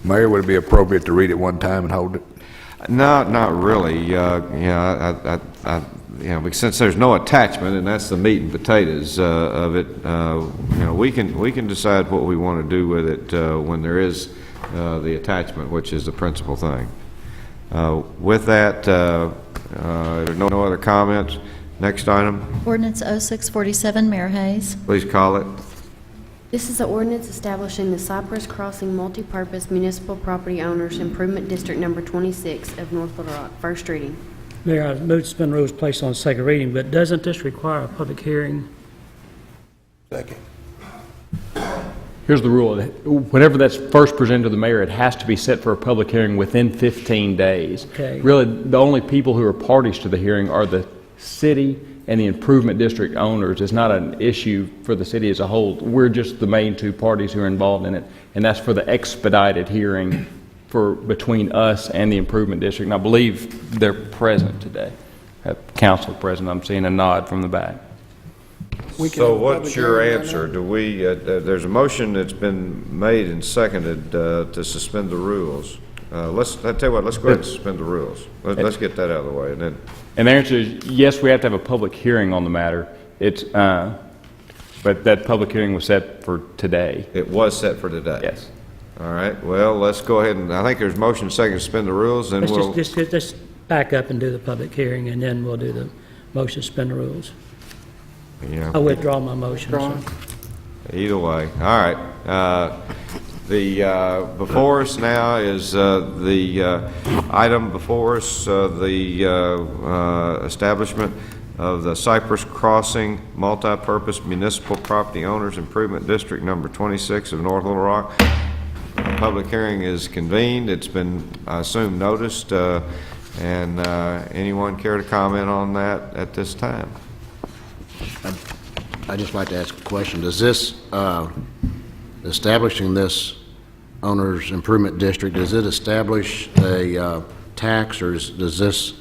Mayor, would it be appropriate to read it one time and hold it? No, not really. Since there's no attachment, and that's the meat and potatoes of it, we can decide what we want to do with it when there is the attachment, which is the principal thing. With that, there are no other comments. Next item, Ordinance 0647, Mayor Hayes. please call it. This is the ordinance establishing the Cypress Crossing Multipurpose Municipal Property Owners Improvement District Number 26 of North Little Rock. First reading. Mayor, I move to suspend rules, place on second reading, but doesn't this require a public hearing? Second. Here's the rule. Whenever that's first presented to the mayor, it has to be set for a public hearing within 15 days. Okay. Really, the only people who are parties to the hearing are the city and the improvement district owners. It's not an issue for the city as a whole. We're just the main two parties who are involved in it, and that's for the expedited hearing between us and the improvement district. And I believe they're present today. Council present. I'm seeing a nod from the back. So what's your answer? Do we, there's a motion that's been made and seconded to suspend the rules. I tell you what, let's go ahead and suspend the rules. Let's get that out of the way, and then. And the answer is yes, we have to have a public hearing on the matter. But that public hearing was set for today. It was set for today? Yes. All right, well, let's go ahead and, I think there's motion second to suspend the rules, and we'll. Let's back up and do the public hearing, and then we'll do the motion to suspend the rules. Yeah. I withdraw my motion, sir. Either way, all right. Before us now is the item before us, the establishment of the Cypress Crossing Multipurpose Municipal Property Owners Improvement District Number 26 of North Little Rock. Public hearing is convened. It's been, I assume, noticed, and anyone care to comment on that at this time? I'd just like to ask a question. Does this, establishing this owner's improvement district, does it establish a tax, or does this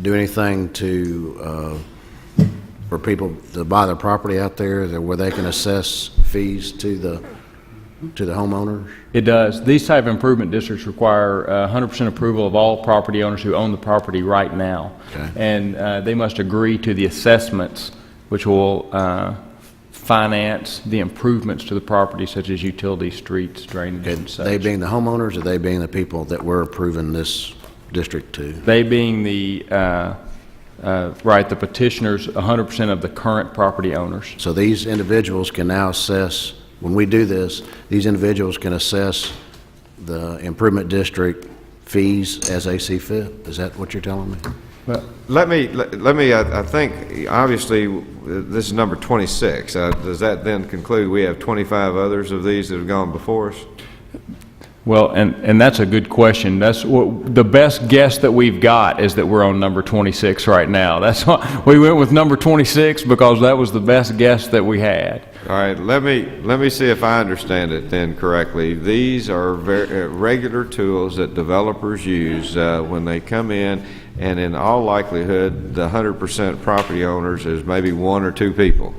do anything to, for people to buy their property out there where they can assess fees to the homeowners? It does. These type of improvement districts require 100% approval of all property owners who own the property right now. Okay. And they must agree to the assessments, which will finance the improvements to the property, such as utilities, streets, drainage, and such. They being the homeowners, or they being the people that we're approving this district to? They being the petitioners, 100% of the current property owners. So these individuals can now assess, when we do this, these individuals can assess the improvement district fees as they see fit? Is that what you're telling me? Well, let me, I think, obviously, this is number 26. Does that then conclude we have 25 others of these that have gone before us? Well, and that's a good question. That's what, the best guess that we've got is that we're on number 26 right now. That's why we went with number 26, because that was the best guess that we had. All right, let me see if I understand it then correctly. These are regular tools that developers use when they come in, and in all likelihood, the 100% property owners is maybe one or two people.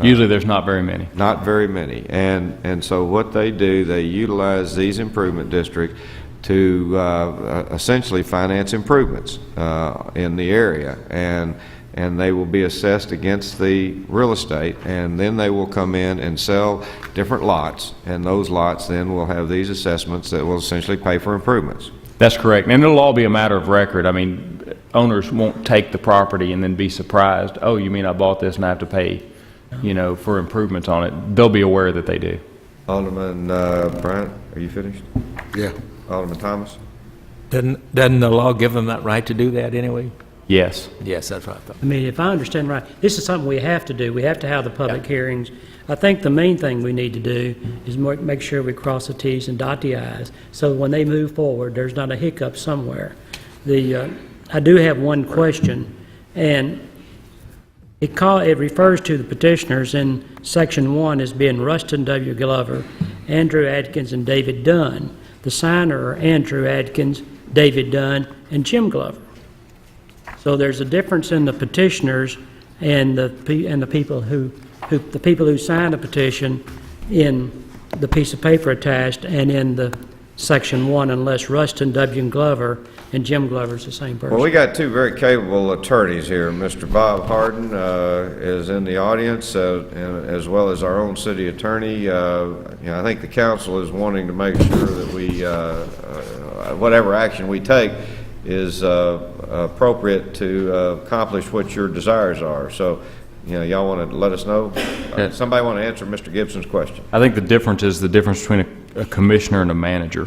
Usually there's not very many. Not very many. And so what they do, they utilize these improvement districts to essentially finance improvements in the area. And they will be assessed against the real estate, and then they will come in and sell different lots, and those lots then will have these assessments that will essentially pay for improvements. That's correct. And it'll all be a matter of record. I mean, owners won't take the property and then be surprised, oh, you mean I bought this and I have to pay, for improvements on it. They'll be aware that they do. Alderman Bryant, are you finished? Yeah. Alderman Thomas? Doesn't the law give them that right to do that anyway? Yes. Yes, that's what I thought. I mean, if I understand right, this is something we have to do. We have to have the public hearings. I think the main thing we need to do is make sure we cross the T's and dot the I's, so when they move forward, there's not a hiccup somewhere. I do have one question, and it refers to the petitioners in Section 1 as being Rustin W. Glover, Andrew Adkins, and David Dunn. The signer are Andrew Adkins, David Dunn, and Jim Glover. So there's a difference in the petitioners and the people who sign a petition in the piece of paper attached and in the Section 1, unless Rustin W. Glover and Jim Glover's the same person. Well, we got two very capable attorneys here. Mr. Bob Harden is in the audience, and as well as our own city attorney. I think the council is wanting to make sure that we, whatever action we take is appropriate to accomplish what your desires are. So, y'all want to let us know? Somebody want to answer Mr. Gibson's question? I think the difference is the difference between a commissioner and a manager.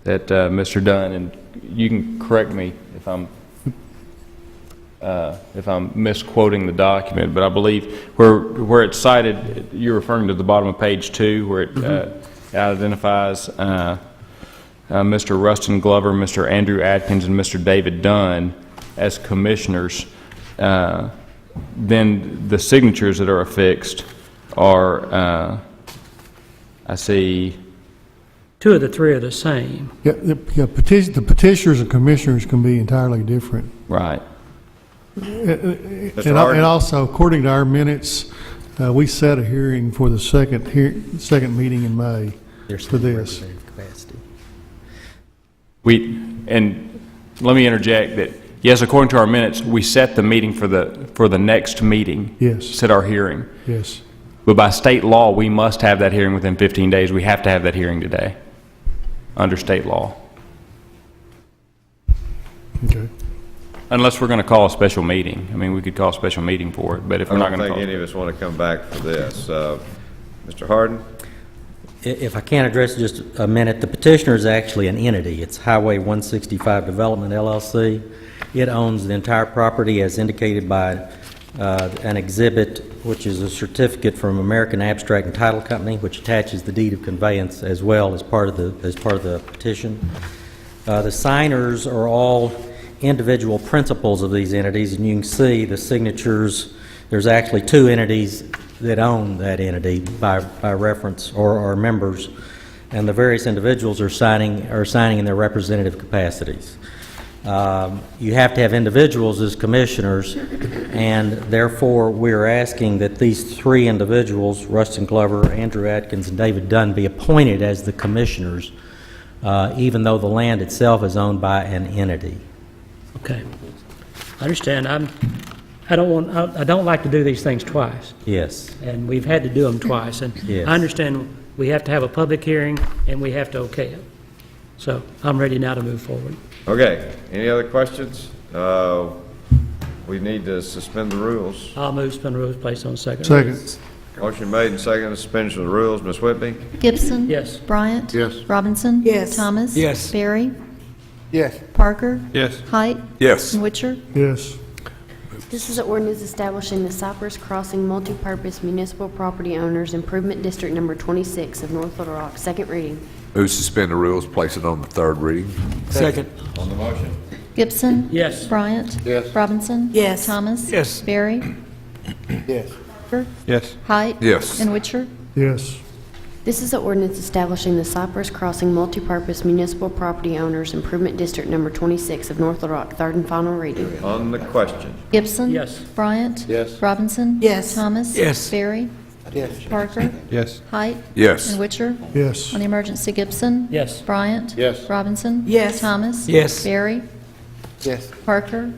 That Mr. Dunn, and you can correct me if I'm misquoting the document, but I believe where it's cited, you're referring to the bottom of page 2, where it identifies Mr. Rustin Glover, Mr. Andrew Atkins, and Mr. David Dunn as commissioners. Then the signatures that are affixed are, I see. 2 of the 3 are the same. Yeah, the petitioners and commissioners can be entirely different. Right. And also, according to our minutes, we set a hearing for the second meeting in May for this. And let me interject that, yes, according to our minutes, we set the meeting for the next meeting. Yes. Set our hearing. Yes. But by state law, we must have that hearing within 15 days. We have to have that hearing today, under state law. Okay. Unless we're going to call a special meeting. I mean, we could call a special meeting for it, but if we're not going to I don't call think any of us want to come back for this. Mr. Harden? If I can address just a minute, the petitioner is actually an entity. It's Highway 165 Development, LLC. It owns the entire property as indicated by an exhibit, which is a certificate from American Abstract and Title Company, which attaches the deed of conveyance as well as part of the petition. The signers are all individual principals of these entities, and you can see the signatures. There's actually 2 entities that own that entity by reference, or members, and the various individuals are signing in their representative capacities. You have to have individuals as commissioners, and therefore we're asking that these 3 individuals, Rustin Glover, Andrew Atkins, and David Dunn, be appointed as the commissioners, even though the land itself is owned by an entity. Okay. I understand. I don't like to do these things twice. Yes. And we've had to do them twice. And Yes. I understand we have to have a public hearing and we have to okay it. So I'm ready now to move forward. Okay. Any other questions? We need to suspend the rules. I'll move suspend rules, place on second. Second. Motion made and seconded, suspension of the rules. Ms. Whitby? Gibson? Yes. Bryant? Yes. Robinson? Yes. Thomas? Yes. Barry? Yes. Parker? Yes. Height? Yes. And Witcher? Yes. This is an ordinance establishing the Cypress Crossing Multipurpose Municipal Property Owners Improvement District Number 26 of North Little Rock. Second reading. Move to suspend the rules, place it on the 3rd reading. Second. On the motion? Gibson? Yes. Bryant? Yes. Robinson? Yes. Thomas? Yes. Barry? Yes. Parker? Yes. Height? Yes. And Witcher? Yes. This is an ordinance establishing the Cypress Crossing Multipurpose Municipal Property Owners Improvement District Number 26 of North Little Rock. Third and final reading. On the question? Gibson? Yes. Bryant? Yes. Robinson? Yes. Thomas? Yes. Barry? Yes. Parker? Yes. Height? Yes. And Witcher? Yes. On the emergency, Gibson? Yes. Bryant? Yes. Robinson? Yes. Thomas? Yes. Barry? Yes. Parker?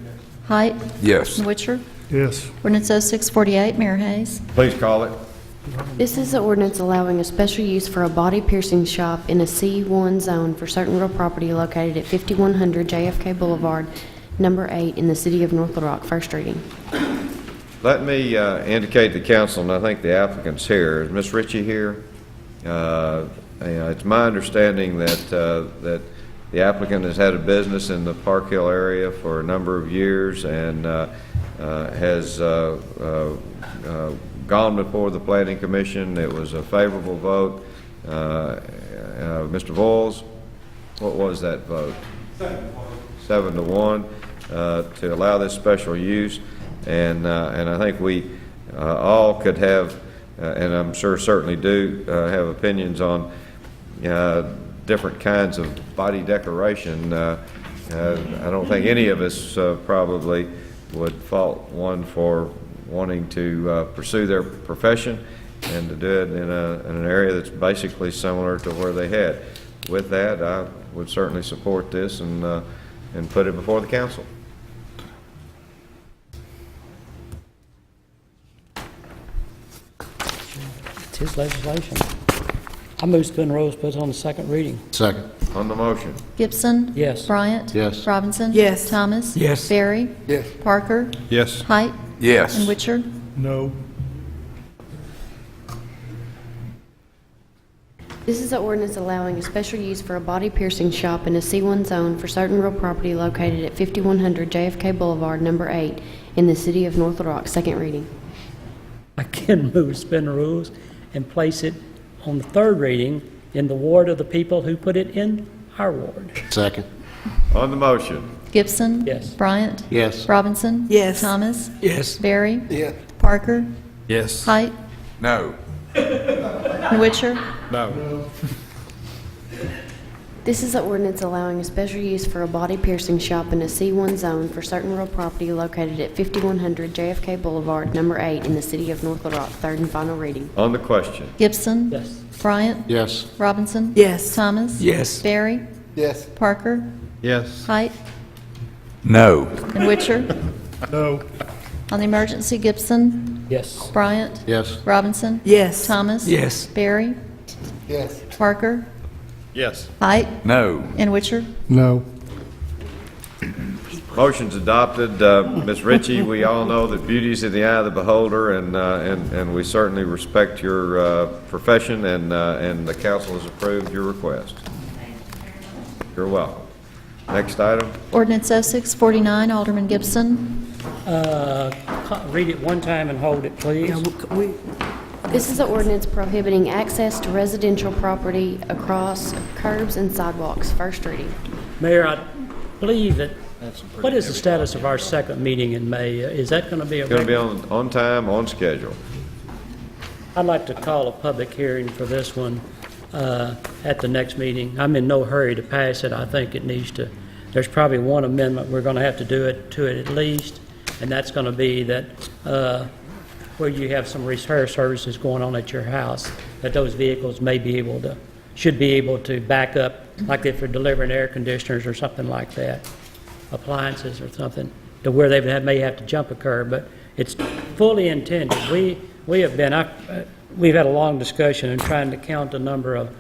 Height? Yes. And Witcher? Yes. Ordinance 0648, Mayor Hayes. Please call it. This is an ordinance allowing a special use for a body piercing shop in a C1 zone for certain real property located at 5100 JFK Boulevard, number 8, in the city of North Little Rock. First reading. Let me indicate to council, and I think the applicant's here. Is Ms. Ritchie here? It's my understanding that the applicant has had a business in the Park Hill area for a number of years and has gone before the Planning Commission. It was a favorable vote. Mr. Voiles, what was that vote? 7-1 to allow this special use. And I think we all could have, and I'm sure certainly do, have opinions on different kinds of body decoration. I don't think any of us probably would fault one for wanting to pursue their profession, and to do it in an area that's basically similar to where they had. With that, I would certainly support this and put it before the council. It's his legislation. I move suspend rules, put it on the second reading. Second. On the motion. Gibson. Yes. Bryant. Yes. Robinson. Yes. Thomas. Yes. Barry. Yes. Parker. Yes. Height. Yes. And Witcher. No. This is an ordinance allowing a special use for a body piercing shop in a C1 zone for certain real property located at 5100 JFK Boulevard, number 8, in the city of North Little Rock. Second reading. Again, move to suspend the rules and place it on the third reading in the ward of the people who put it in our ward. Second. On the motion. Gibson. Yes. Bryant. Yes. Robinson. Yes. Thomas. Yes. Barry. Yes. Parker. Yes. Height. No. And Witcher. No. This is an ordinance allowing a special use for a body piercing shop in a C1 zone for certain real property located at 5100 JFK Boulevard, number 8, in the city of North Little Rock. Third and final reading. On the question. Gibson. Yes. Bryant. Yes. Robinson. Yes. Thomas. Yes. Barry. Yes. Parker. Yes. Height. No. And Witcher. No. On the emergency, Gibson. Yes. Bryant. Yes. Robinson. Yes. Thomas. Yes. Barry. Yes. Parker. Yes. Height. No. And Witcher. No. Motion's adopted. Ms. Ritchie, we all know that beauty's in the eye of the beholder, and we certainly respect your profession, and the council has approved your request. You're welcome. Next item. Ordinance 0649, Alderman Gibson. Read it one time and hold it, please. This is an ordinance prohibiting access to residential property across curbs and sidewalks. First reading. Mayor, I believe that, what is the status of our second meeting in May? Is that going to be a Going to be regular? on time, on schedule. I'd like to call a public hearing for this one at the next meeting. I'm in no hurry to pass it. I think it needs to, there's probably one amendment we're going to have to do it to it at least, and that's going to be that where you have some repair services going on at your house, that those vehicles may be able to, should be able to back up, like if they're delivering air conditioners or something like that, appliances or something, to where they may have to jump a curb, but it's fully intended. We have been, we've had a long discussion in trying to count the number of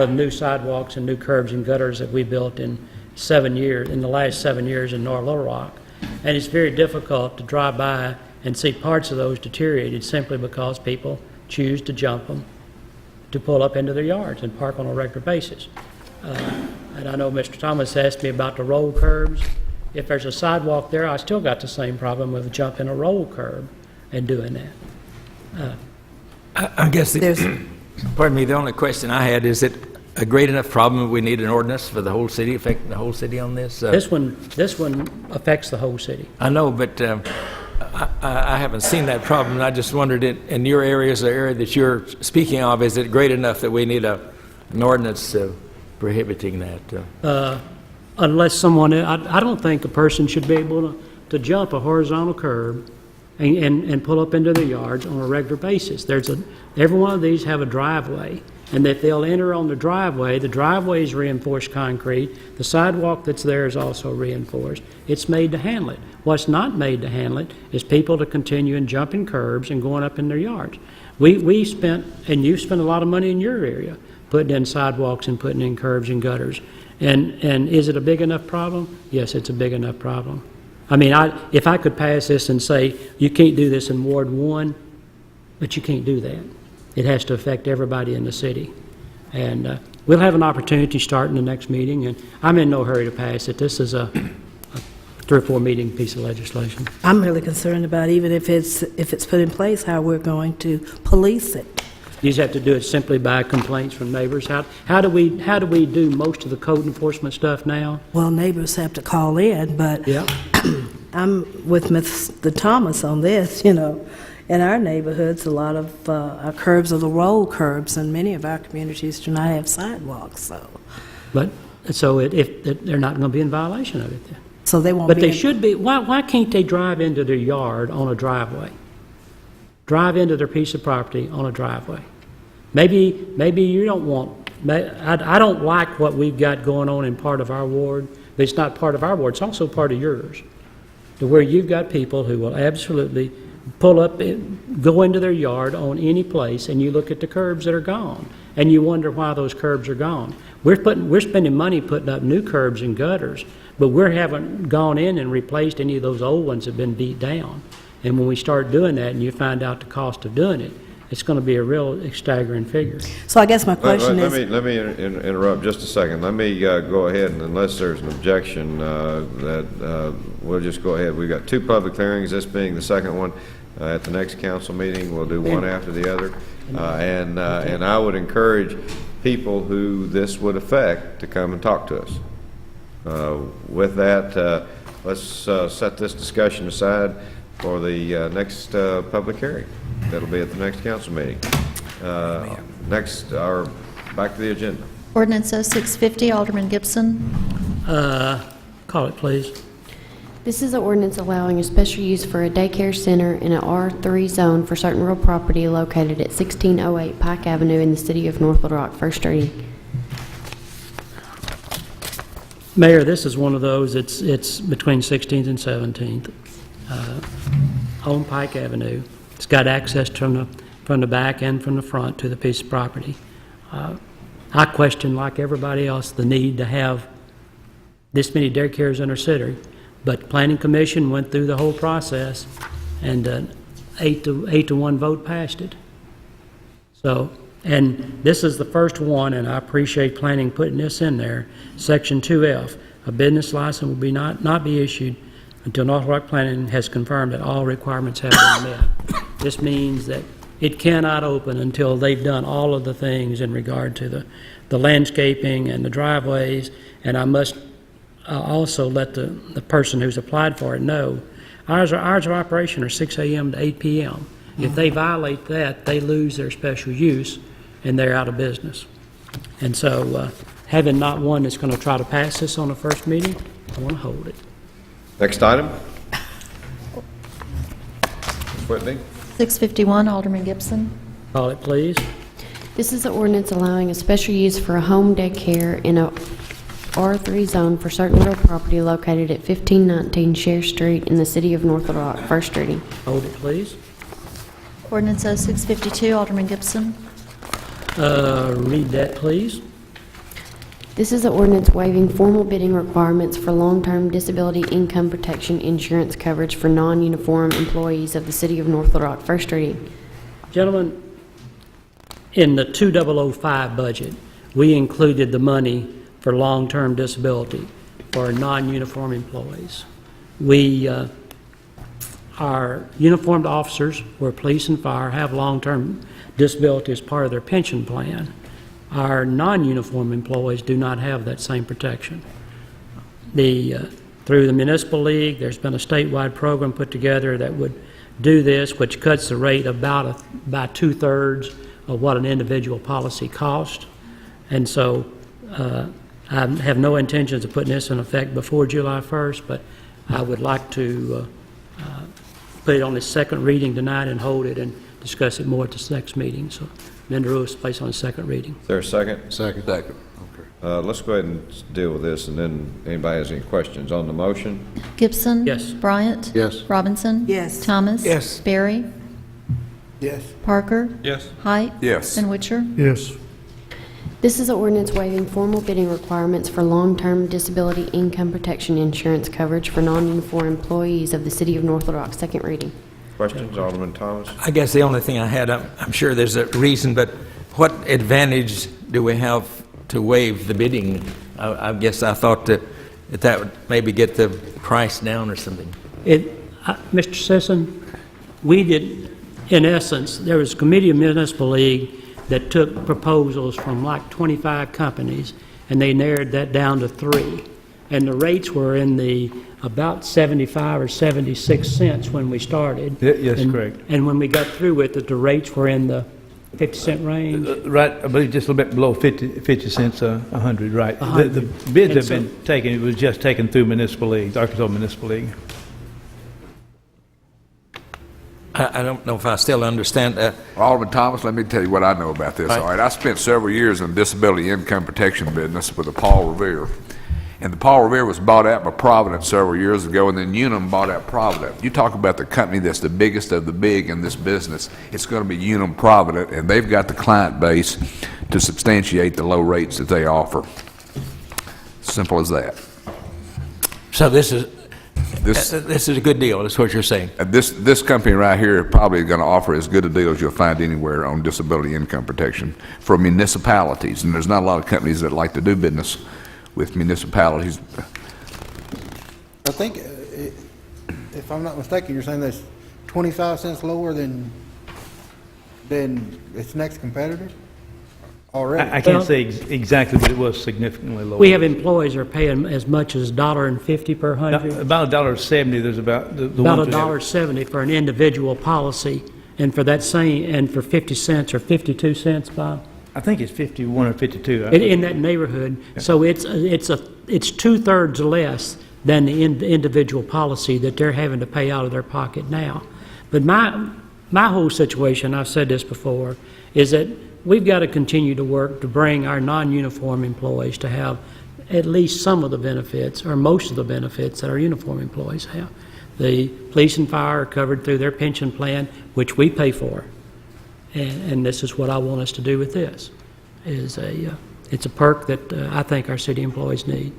new sidewalks and new curbs and gutters that we built in the last 7 years in North Little Rock. And it's very difficult to drive by and see parts of those deteriorated simply because people choose to jump them to pull up into their yards and park on a regular basis. And I know Mr. Thomas asked me about the roll curbs. If there's a sidewalk there, I still got the same problem with jumping a roll curb and doing that. I guess, pardon me, the only question I had, is it a great enough problem that we need an ordinance for the whole city, affecting the whole city on this? This one affects the whole city. I know, but I haven't seen that problem, and I just wondered, in your areas, the area that you're speaking of, is it great enough that we need an ordinance prohibiting that? Unless someone, I don't think a person should be able to jump a horizontal curb and pull up into their yards on a regular basis. Every one of these have a driveway, and if they'll enter on the driveway is reinforced concrete. The sidewalk that's there is also reinforced. It's made to handle it. What's not made to handle it is people to continue and jumping curbs and going up in their yards. We spent, and you've spent a lot of money in your area, putting in sidewalks and putting in curbs and gutters. And is it a big enough problem? Yes, it's a big enough problem. I mean, if I could pass this and say, you can't do this in Ward 1, but you can't do that. It has to affect everybody in the city. And we'll have an opportunity starting the next meeting, and I'm in no hurry to pass it. This is a 3 or 4 meeting piece of legislation. I'm really concerned about, even if it's put in place, how we're going to police it. You just have to do it simply by complaints from neighbors. How do we do most of the code enforcement stuff now? Well, neighbors have to call in, but Yeah. I'm with Mr. Thomas on this, you know. In our neighborhoods, a lot of our curbs are the roll curbs, and many of our communities do not have sidewalks, so. But if they're not going to be in violation of it then. So they won't But be. they should be. Why can't they drive into their yard on a driveway? drive into their piece of property on a driveway. Maybe you don't want, I don't like what we've got going on in part of our ward, but it's not part of our ward, it's also part of yours, to where you've got people who will absolutely pull up, go into their yard on any place, and you look at the curbs that are gone, and you wonder why those curbs are gone. We're spending money putting up new curbs and gutters, but we haven't gone in and replaced any of those old ones that have been beat down. And when we start doing that and you find out the cost of doing it, it's going to be a real staggering figure. So I guess my question is... Let me interrupt just a second. Let me go ahead, and unless there's an objection, we'll just go ahead. We've got 2 public hearings, this being the second one. At the next council meeting, we'll do one after the other. And I would encourage people who this would affect to come and talk to us. With that, let's set this discussion aside for the next public hearing. That'll be at the next council meeting. Next, back to the agenda. Ordinance 0650, Alderman Gibson. Call it, please. This is an ordinance allowing a special use for a daycare center in an R3 zone for certain real property located at 1608 Pike Avenue in the city of North Little Rock. First reading. Mayor, this is one of those, it's between 16th and 17th on Pike Avenue. It's got access from the back and from the front to the piece of property. I question, like everybody else, the need to have this many daycares in our city, but the Planning Commission went through the whole process, and 8 to 1 vote passed it. So, and this is the first one, and I appreciate planning putting this in there. Section 2F, a business license will be not be issued until North Rock Planning has confirmed that all requirements have been met. This means that it cannot open until they've done all of the things in regard to the landscaping and the driveways, and I must also let the person who's applied for it know, hours of operation are 6 a.m. to 8 p.m. If they violate that, they lose their special use, and they're out of business. And so, having not one that's going to try to pass this on the first meeting, I want to hold it. Next item. Whitney. 651, Alderman Gibson. Call it, please. This is an ordinance allowing a special use for a home daycare in a R3 zone for certain real property located at 1519 Share Street in the city of North Little Rock. First reading. Hold it, please. Ordinance 0652, Alderman Gibson. Read that, please. This is an ordinance waiving formal bidding requirements for long-term disability income protection insurance coverage for non-uniform employees of the city of North Little Rock. First reading. Gentlemen, in the 2005 budget, we included the money for long-term disability for non-uniform employees. Our uniformed officers, where police and fire, have long-term disability as part of their pension plan. Our non-uniform employees do not have that same protection. Through the Municipal League, there's been a statewide program put together that would do this, which cuts the rate by 2/3 of what an individual policy costs. And so I have no intentions of putting this in effect before July 1st, but I would like to put it on its second reading tonight and hold it and discuss it more at this next meeting. So amend the rules, place on the second reading. Is there a second? Second. Okay. Let's go ahead and deal with this, and then anybody has any questions on the motion? Gibson. Yes. Bryant. Yes. Robinson. Yes. Thomas. Yes. Barry. Yes. Parker. Yes. Height. Yes. And Witcher. Yes. This is an ordinance waiving formal bidding requirements for long-term disability income protection insurance coverage for non-uniform employees of the city of North Little Rock. Second reading. Questions, Alderman Thomas? I guess the only thing I had, I'm sure there's a reason, but what advantage do we have to waive the bidding? I guess I thought that would maybe get the price down or something. Mr. Sisson, we did, in essence, there was a committee of Municipal League that took proposals from like 25 companies, and they narrowed that down to 3. And the rates were in the about 75 or 76 cents when we started. Yes, And- correct. And when we got through with it, the rates were in the 50-cent range. Right, I believe just a little bit below 50 cents a 100, right. The 100. bids And have so- been taken, it was just taken through Municipal League, Arkansas Municipal League. I don't know if I still understand. Alderman Thomas, let me tell you what I know about this, all right? I spent several years in the disability income protection business with the Paul Revere. And the Paul Revere was bought out by Provident several years ago, and then Unum bought out Provident. You talk about the company that's the biggest of the big in this business, it's going to be Unum Provident, and they've got the client base to substantiate the low rates that they offer. Simple as that. So this is a good deal, is what you're saying. This company right here is probably going to offer as good a deal as you'll find anywhere on disability income protection for municipalities, and there's not a lot of companies that like to do business with municipalities. I think, if I'm not mistaken, you're saying that's 25 cents lower than its next competitor already? I can't say exactly, but it was significantly lower. We have employees that are paying as much as $1.50 per hundred. About $1.70, there's about the About ones that have- $1.70 for an individual policy, and for that same, and for 50 cents or 52 cents, Bob? I think it's 51 or 52. In that neighborhood. So it's two-thirds less than the individual policy that they're having to pay out of their pocket now. But my whole situation, I've said this before, is that we've got to continue to work to bring our non-uniform employees to have at least some of the benefits, or most of the benefits, that our uniform employees have. The police and fire are covered through their pension plan, which we pay for. And this is what I want us to do with this. It's a perk that I think our city employees need.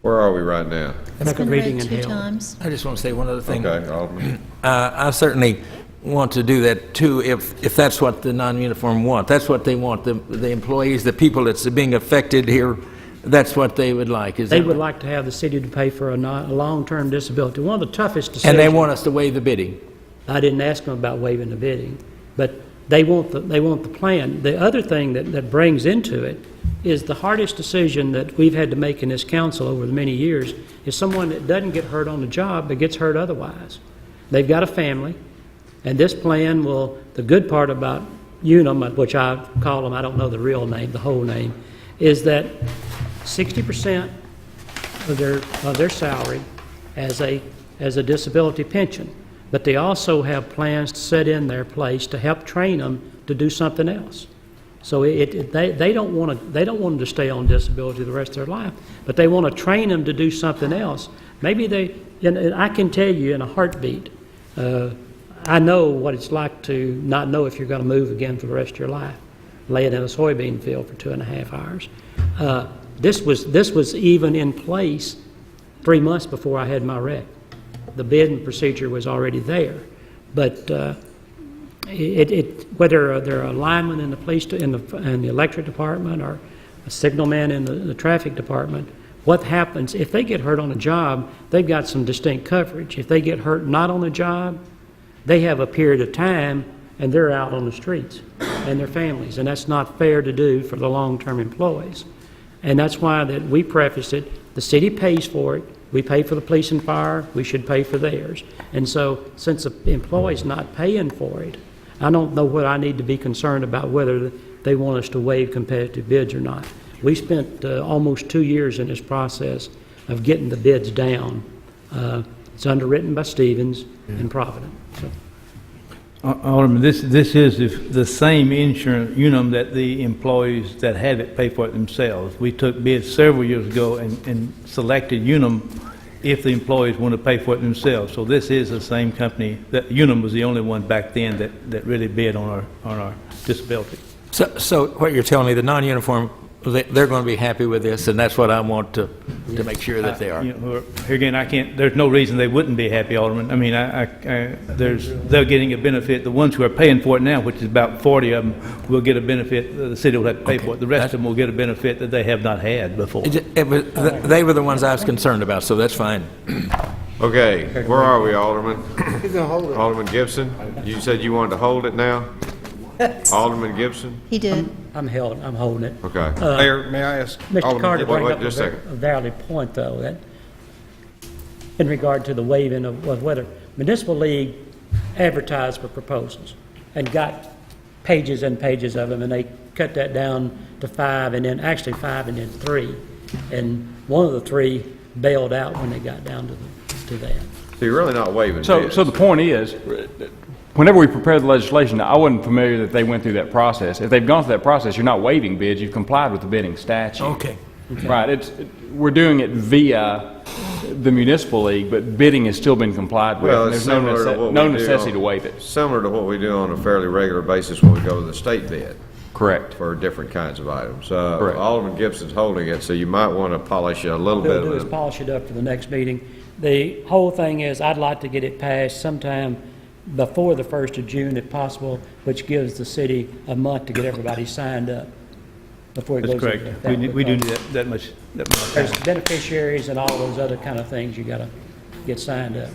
Where are we right now? It's been Reading read and 2 held. times. I just want to say one other thing. Okay, Alderman. I certainly want to do that too, if that's what the non-uniform want. That's what they want, the employees, the people that's being affected here, that's what they would like. They would like to have the city to pay for a long-term disability. One of the toughest decisions. And they want us to waive the bidding. I didn't ask them about waiving the bidding, but they want the plan. The other thing that brings into it is the hardest decision that we've had to make in this council over the many years is someone that doesn't get hurt on the job but gets hurt otherwise. They've got a family, and this plan will, the good part about Unum, which I call them, I don't know the real name, the whole name, is that 60% of their salary as a disability pension. But they also have plans to set in their place to help train them to do something else. So they don't want them to stay on disability the rest of their life, but they want to train them to do something else. Maybe and I can tell you in a heartbeat, I know what it's like to not know if you're going to move again for the rest of your life, laying in a soybean field for 2.5 hours. This was even in place 3 months before I had my wreck. The bidding procedure was already there, but whether they're a lineman in the police in the electric department or a signalman in the traffic department, what happens if they get hurt on a job? They've got some distinct coverage. If they get hurt not on the job, they have a period of time and they're out on the streets and their families, and that's not fair to do for the long-term employees. And that's why that we preface it. The city pays for it. We pay for the police and fire, we should pay for theirs. And so, since the employee's not paying for it, I don't know what I need to be concerned about whether they want us to waive competitive bids or not. We spent almost 2 years in this process of getting the bids down. It's underwritten by Stevens and Provident. So. Alderman, this is the same insurance, Unum, that the employees that have it pay for it themselves. We took bids several years ago and selected Unum if the employees want to pay for it themselves. So this is the same company. That Unum was the only one back then that really bid on our disability. So what you're telling me, the non-uniform, they're going to be happy with this, and that's what I want to make sure that they are. Here again, there's no reason they wouldn't be happy, Alderman. I mean, they're getting a benefit. The ones who are paying for it now, which is about 40 of them, will get a benefit. The city will have to pay for it. The rest of them will get a benefit that they have not had before. They were the ones I was concerned about, so that's fine. Okay, where are we, Alderman? He's gonna hold it. Alderman Gibson, you said you wanted to hold it now? Alderman Gibson? He did. I'm holding it. Okay. Mayor, may I ask? Mr. Alderman Carter Gibson- brought up just a second. a valid point, though, that in regard to the waiving of whether Municipal League advertised for proposals and got pages and pages of them, and they cut that down to 5, and then actually 5 and then 3. And one of the 3 bailed out when they got down to that. So you're really not waiving So bids? the point is, whenever we prepared the legislation, I wasn't familiar that they went through that process. If they've gone through that process, you're not waiving bids, you've complied with the bidding statute. Okay. Right, we're doing it via the municipal league, but bidding has still been complied with. Well, and it's there's similar to what no we do necessity on- to waive it. Similar to what we do on a fairly regular basis when we go to the state bid. Correct. For different kinds of items. Correct. Alderman Gibson's holding it, so you might want to polish a little What bit we'll do is of it. polish it up for the next meeting. The whole thing is, I'd like to get it passed sometime before the 1st of June if possible, which gives the city a month to get everybody signed up before it That's goes correct. into effect. We do because that much. There's beneficiaries and all those other kind of things you gotta get signed up.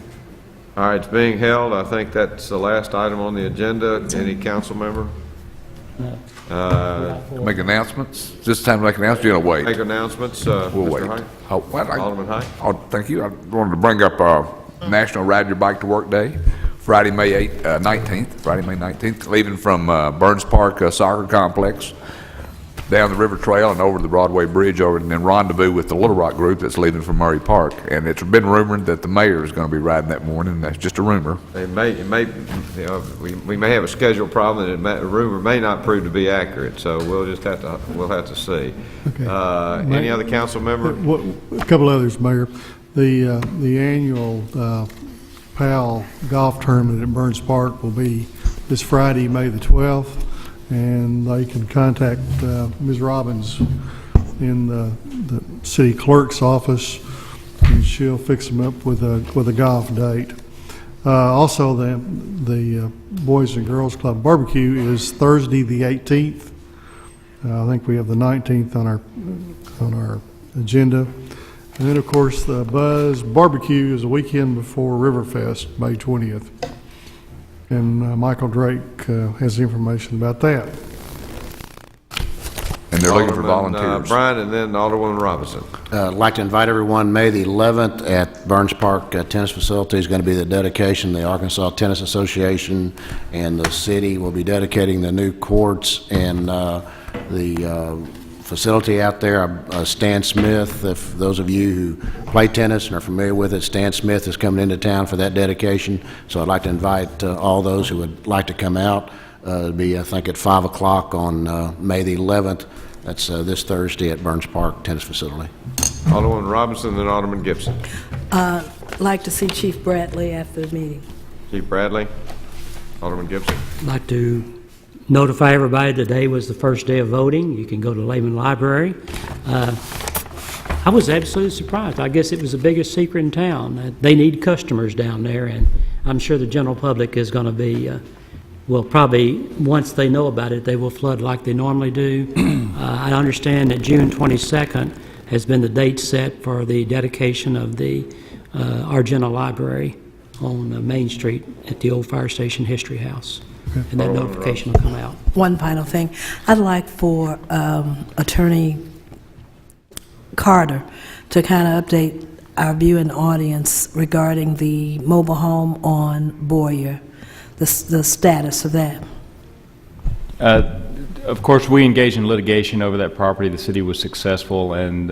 All right, it's being held. I think that's the last item on the agenda. Any council member? Make announcements? This time to make announcements, you're going to wait? Make announcements, We'll Mr. wait. Height? Oh, well, Alderman Height? Oh, thank you. I wanted to bring up National Ride Your Bike to Work Day, Friday, May 19th, leaving from Burns Park Soccer Complex, down the River Trail and over the Broadway Bridge over, and then rendezvous with the Little Rock group that's leaving from Murray Park. And it's been rumored that the mayor is going to be riding that morning. That's just a rumor. It may, we may have a schedule problem, and the rumor may not prove to be accurate, so we'll have to see. Okay. Any other council member? A couple others, Mayor. The annual PAL golf tournament at Burns Park will be this Friday, May the 12th, and they can contact Ms. Robbins in the city clerk's office, and she'll fix them up with a golf date. Also, the Boys and Girls Club barbecue is Thursday the 18th. I think we have the 19th on our agenda. And then, of course, the Buzz Barbecue is a weekend before Riverfest, May 20th. And Michael Drake has information about that. And they're looking for Alderman, volunteers. Bryant, and then Alderman Robinson. I'd like to invite everyone, May the 11th at Burns Park Tennis Facility is going to be the dedication. The Arkansas Tennis Association and the city will be dedicating the new courts and the facility out there. Stan Smith, if those of you who play tennis and are familiar with it, Stan Smith is coming into town for that dedication. So I'd like to invite all those who would like to come out. It'll be, I think, at 5 o'clock on May the 11th. That's this Thursday at Burns Park Tennis Facility. Alderman Robinson, then Alderman Gibson. Like to see Chief Bradley after the meeting. Chief Bradley, Alderman Gibson. I'd like to notify everybody today was the first day of voting. You can go to Lehman Library. I was absolutely surprised. I guess it was the biggest secret in town. They need customers down there, and I'm sure the general public is going to be, well, probably once they know about it, they will flood like they normally do. I understand that June 22nd has been the date set for the dedication of the Argenta Library on Main Street at the old fire station History House. And that notification will come out. One final thing. I'd like for Attorney Carter to kind of update our viewing audience regarding the mobile home on Boyer, the status of that. Of course, we engaged in litigation over that property. The city was successful, and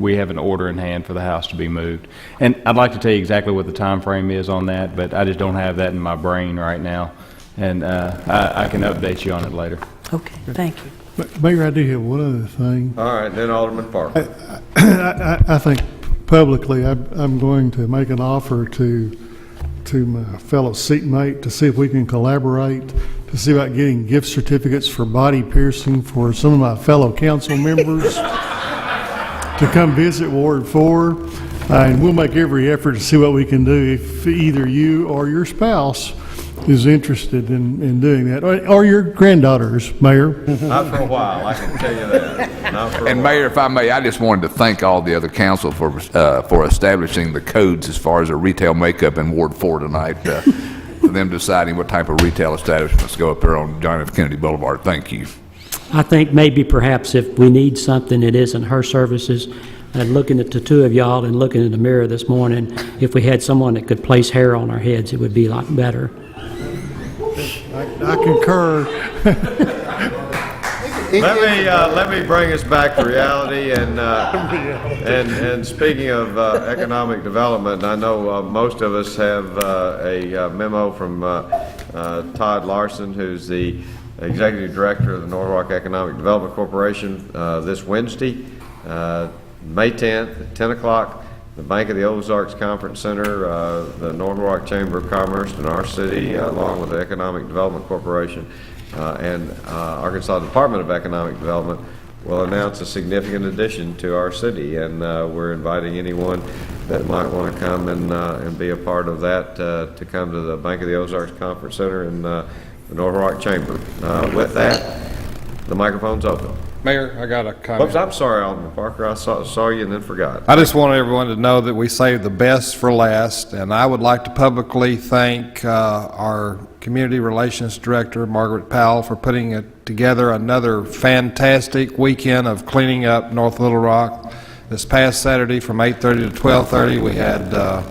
we have an order in hand for the house to be moved. And I'd like to tell you exactly what the time frame is on that, but I just don't have that in my brain right now. And I can update you on it later. Okay, thank you. Mayor, I do have one other thing. All right, then Alderman Parker. I think publicly, I'm going to make an offer to my fellow seatmate to see if we can collaborate to see about getting gift certificates for body piercing for some of my fellow council members to come visit Ward 4. And we'll make every effort to see what we can do if either you or your spouse is interested in doing that, or your granddaughters, Mayor. Not for a while, I can tell you that. Not for a And while. Mayor, if I may, I just wanted to thank all the other council for establishing the codes as far as a retail makeup in Ward 4 tonight, for them deciding what type of retail establishments go up there on John F. Kennedy Boulevard. Thank you. I think maybe perhaps if we need something that isn't her services, and looking at the two of y'all and looking in the mirror this morning, if we had someone that could place hair on our heads, it would be a lot better. I concur. Let me bring us back to reality, and speaking of economic development, I know most of us have a memo from Todd Larson, who's the Executive Director of the North Rock Economic Development Corporation, this Wednesday, May 10th at 10 o'clock. The Bank of the Ozarks Conference Center, the North Rock Chamber of Commerce in our city, along with the Economic Development Corporation and Arkansas Department of Economic Development, will announce a significant addition to our city, and we're inviting anyone that might want to come and be a part of that to come to the Bank of the Ozarks Conference Center in the North Rock Chamber. With that, the microphone's open. Mayor, I got a comment. Oops, I'm sorry, Alderman Parker. I saw you and then forgot. I just want everyone to know that we saved the best for last, and I would like to publicly thank our Community Relations Director, Margaret Powell, for putting together another fantastic weekend of cleaning up North Little Rock. This past Saturday from 8:30 to 12:30, we had a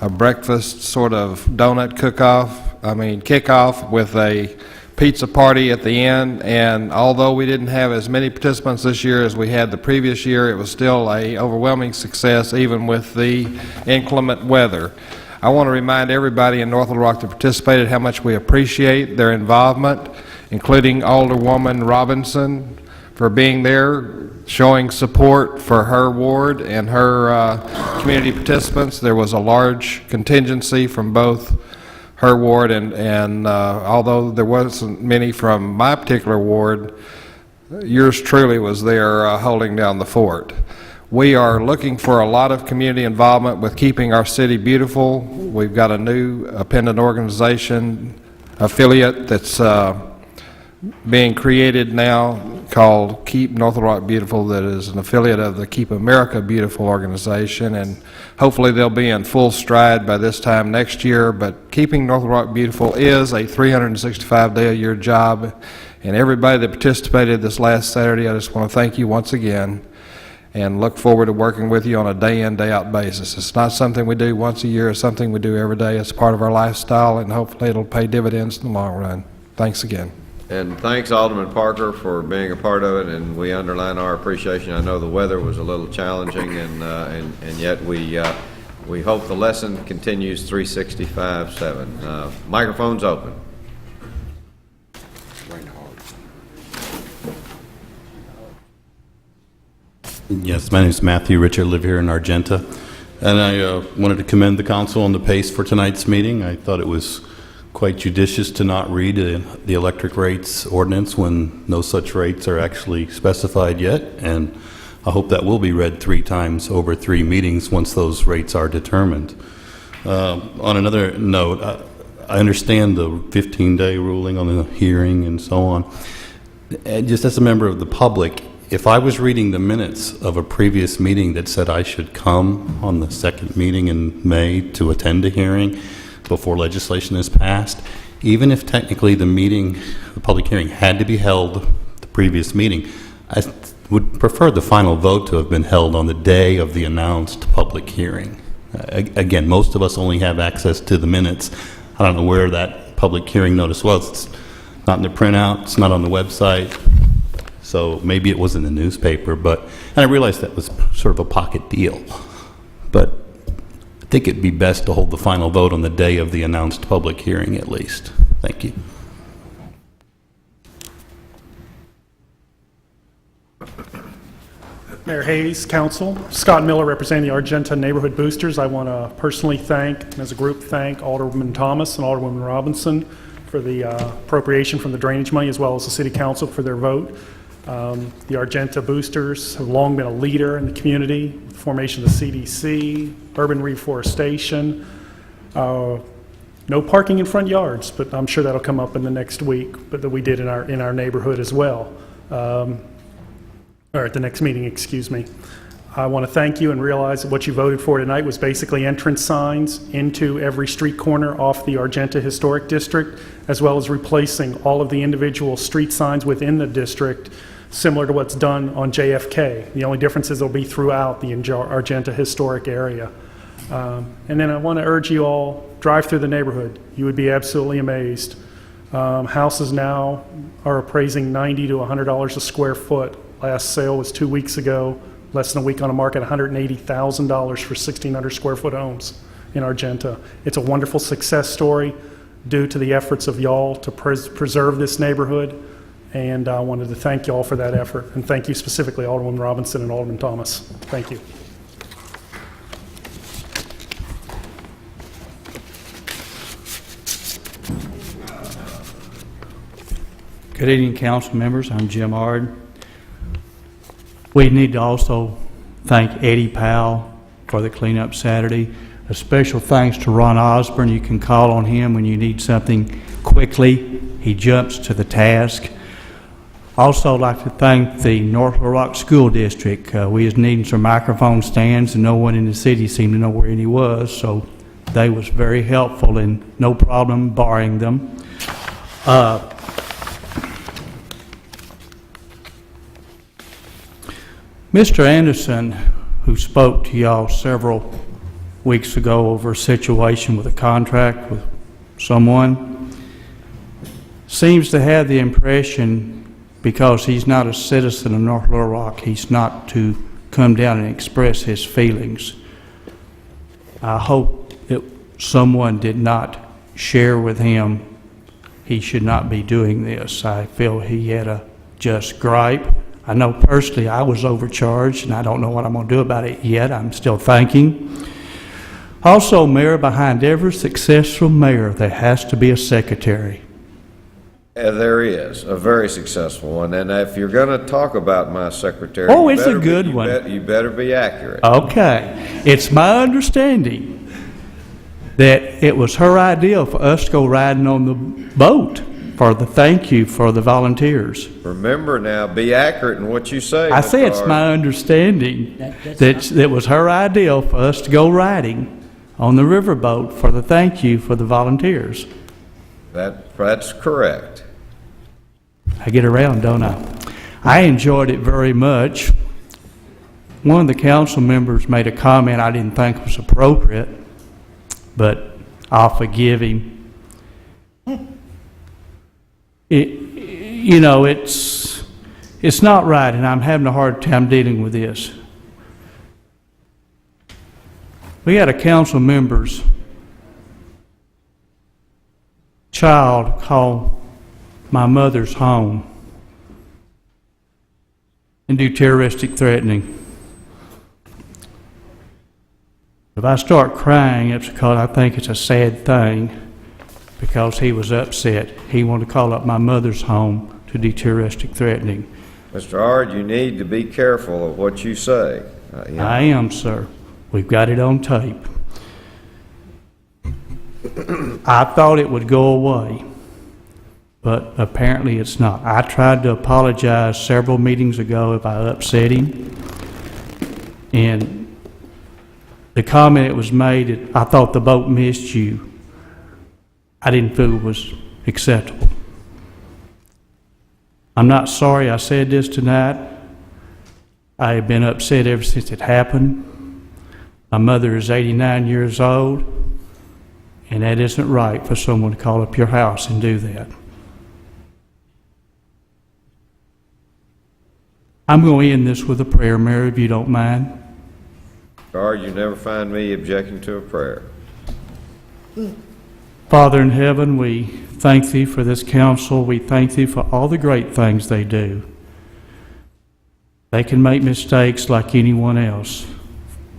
breakfast sort of donut kickoff with a pizza party at the end, and although we didn't have as many participants this year as we had the previous year, it was still an overwhelming success even with the inclement weather. I want to remind everybody in North Little Rock that participated how much we appreciate their involvement, including Alderwoman Robinson for being there, showing support for her ward and her community participants. There was a large contingency from both her ward, and although there wasn't many from my particular ward, yours truly was there holding down the fort. We are looking for a lot of community involvement with keeping our city beautiful. We've got a new appendant organization affiliate that's being created now called Keep North Little Rock Beautiful, that is an affiliate of the Keep America Beautiful organization, and hopefully they'll be in full stride by this time next year. But keeping North Little Rock beautiful is a 365-day-a-year job, and everybody that participated this last Saturday, I just want to thank you once again and look forward to working with you on a day-in, day-out basis. It's not something we do once a year, it's something we do every day. It's part of our lifestyle, and hopefully it'll pay dividends in the long run. Thanks again. And thanks, Alderman Parker, for being a part of it, and we underline our appreciation. I know the weather was a little challenging, and yet we hope the lesson continues 365/7. Microphone's open. Yes, my name is Matthew Richard, live here in Argenta, and I wanted to commend the council on the pace for tonight's meeting. I thought it was quite judicious to not read the electric rates ordinance when no such rates are actually specified yet, and I hope that will be read 3 times over 3 meetings once those rates are determined. On another note, I understand the 15-day ruling on the hearing and so on. And just as a member of the public, if I was reading the minutes of a previous meeting that said I should come on the second meeting in May to attend a hearing before legislation is passed, even if technically the public hearing had to be held the previous meeting, I would prefer the final vote to have been held on the day of the announced public hearing. Again, most of us only have access to the minutes. I don't know where that public hearing notice was. It's not in the printout, it's not on the website, so maybe it was in the newspaper, and I realized that was sort of a pocket deal, but I think it'd be best to hold the final vote on the day of the announced public hearing at least. Thank you. Mayor Hayes, Council, Scott Miller representing the Argenta Neighborhood Boosters. I want to personally thank, and as a group thank, Alderman Thomas and Alderwoman Robinson for the appropriation from the drainage money, as well as the City Council for their vote. The Argenta Boosters have long been a leader in the community, with the formation of the CDC, urban reforestation, no parking in front yards, but I'm sure that'll come up in the next week, but that we did in our neighborhood as well. Or at the next meeting, excuse me. I want to thank you and realize that what you voted for tonight was basically entrance signs into every street corner off the Argenta Historic District, as well as replacing all of the individual street signs within the district, similar to what's done on JFK. The only difference is they'll be throughout the Argenta Historic area. And then I want to urge you all, drive through the neighborhood. You would be absolutely amazed Houses now are appraising $90 to $100 a square foot. Last sale was 2 weeks ago, less than a week on the market, $180,000 for 1,600 square foot homes in Argenta. It's a wonderful success story due to the efforts of y'all to preserve this neighborhood, and I wanted to thank y'all for that effort, and thank you specifically Alderman Robinson and Alderman Thomas. Thank you. Good evening, council members. I'm Jim Ard. We need to also thank Eddie Powell for the cleanup Saturday. A special thanks to Ron Osborne. You can call on him when you need something quickly. He jumps to the task. Also like to thank the North Little Rock School District. We was needing some microphone stands and no one in the city seemed to know where any was, so they was very helpful and no problem borrowing them. Mr. Anderson, who spoke to y'all several weeks ago over a situation with a contract with someone, seems to have the impression because he's not a citizen of North Little Rock, he's not to come down and express his feelings. I hope that someone did not share with him he should not be doing this. I feel he had a just gripe. I know personally I was overcharged, and I don't know what I'm going to do about it yet. I'm still thinking. Also, Mayor, behind every successful mayor, there has to be a secretary. There is, a very successful one, and if you're going to talk about my secretary... Oh, it's a good one. You better be accurate. Okay. It's my understanding that it was her idea for us to go riding on the boat for the thank you for the volunteers. Remember now, be accurate in what you say. I say it's my understanding that it was her idea for us to go riding on the riverboat for the thank you for the volunteers. That's correct. I get around, don't I? I enjoyed it very much. One of the council members made a comment I didn't think was appropriate, but I'll forgive him. You know, it's not right, and I'm having a hard time dealing with this. We had a council member's child call my mother's home and do terroristic threatening. If I start crying, it's because I think it's a sad thing, because he was upset. He wanted to call up my mother's home to do terroristic threatening. Mr. Ard, you need to be careful of what you say. I am, sir. We've got it on tape. I thought it would go away, but apparently it's not. I tried to apologize several meetings ago if I upset him, and the comment that was made, I thought the boat missed you. I didn't feel it was acceptable. I'm not sorry I said this tonight. I have been upset ever since it happened. My mother is 89 years old, and that isn't right for someone to call up your house and do that. I'm going to end this with a prayer, Mary, if you don't mind. Ard, you never find me objecting to a prayer. Father in heaven, we thank thee for this council. We thank thee for all the great things they do. They can make mistakes like anyone else.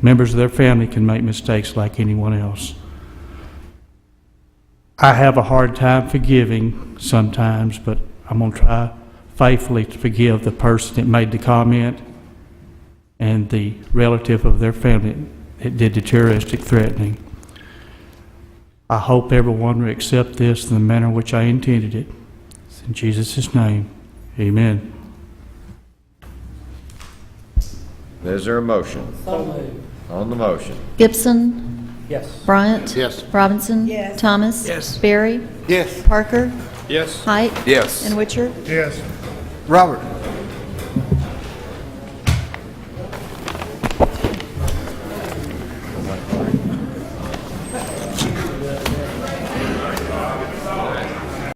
Members of their family can make mistakes like anyone else. I have a hard time forgiving sometimes, but I'm going to try faithfully to forgive the person that made the comment and the relative of their family that did the terroristic threatening. I hope everyone will accept this in the manner in which I intended it. It's in Jesus' name, amen. Is there a motion? On the motion. Gibson? Yes. Bryant? Yes. Robinson? Yes. Thomas? Yes. Barry? Yes. Parker? Yes. Height? Yes. And Witcher? Yes. Robert?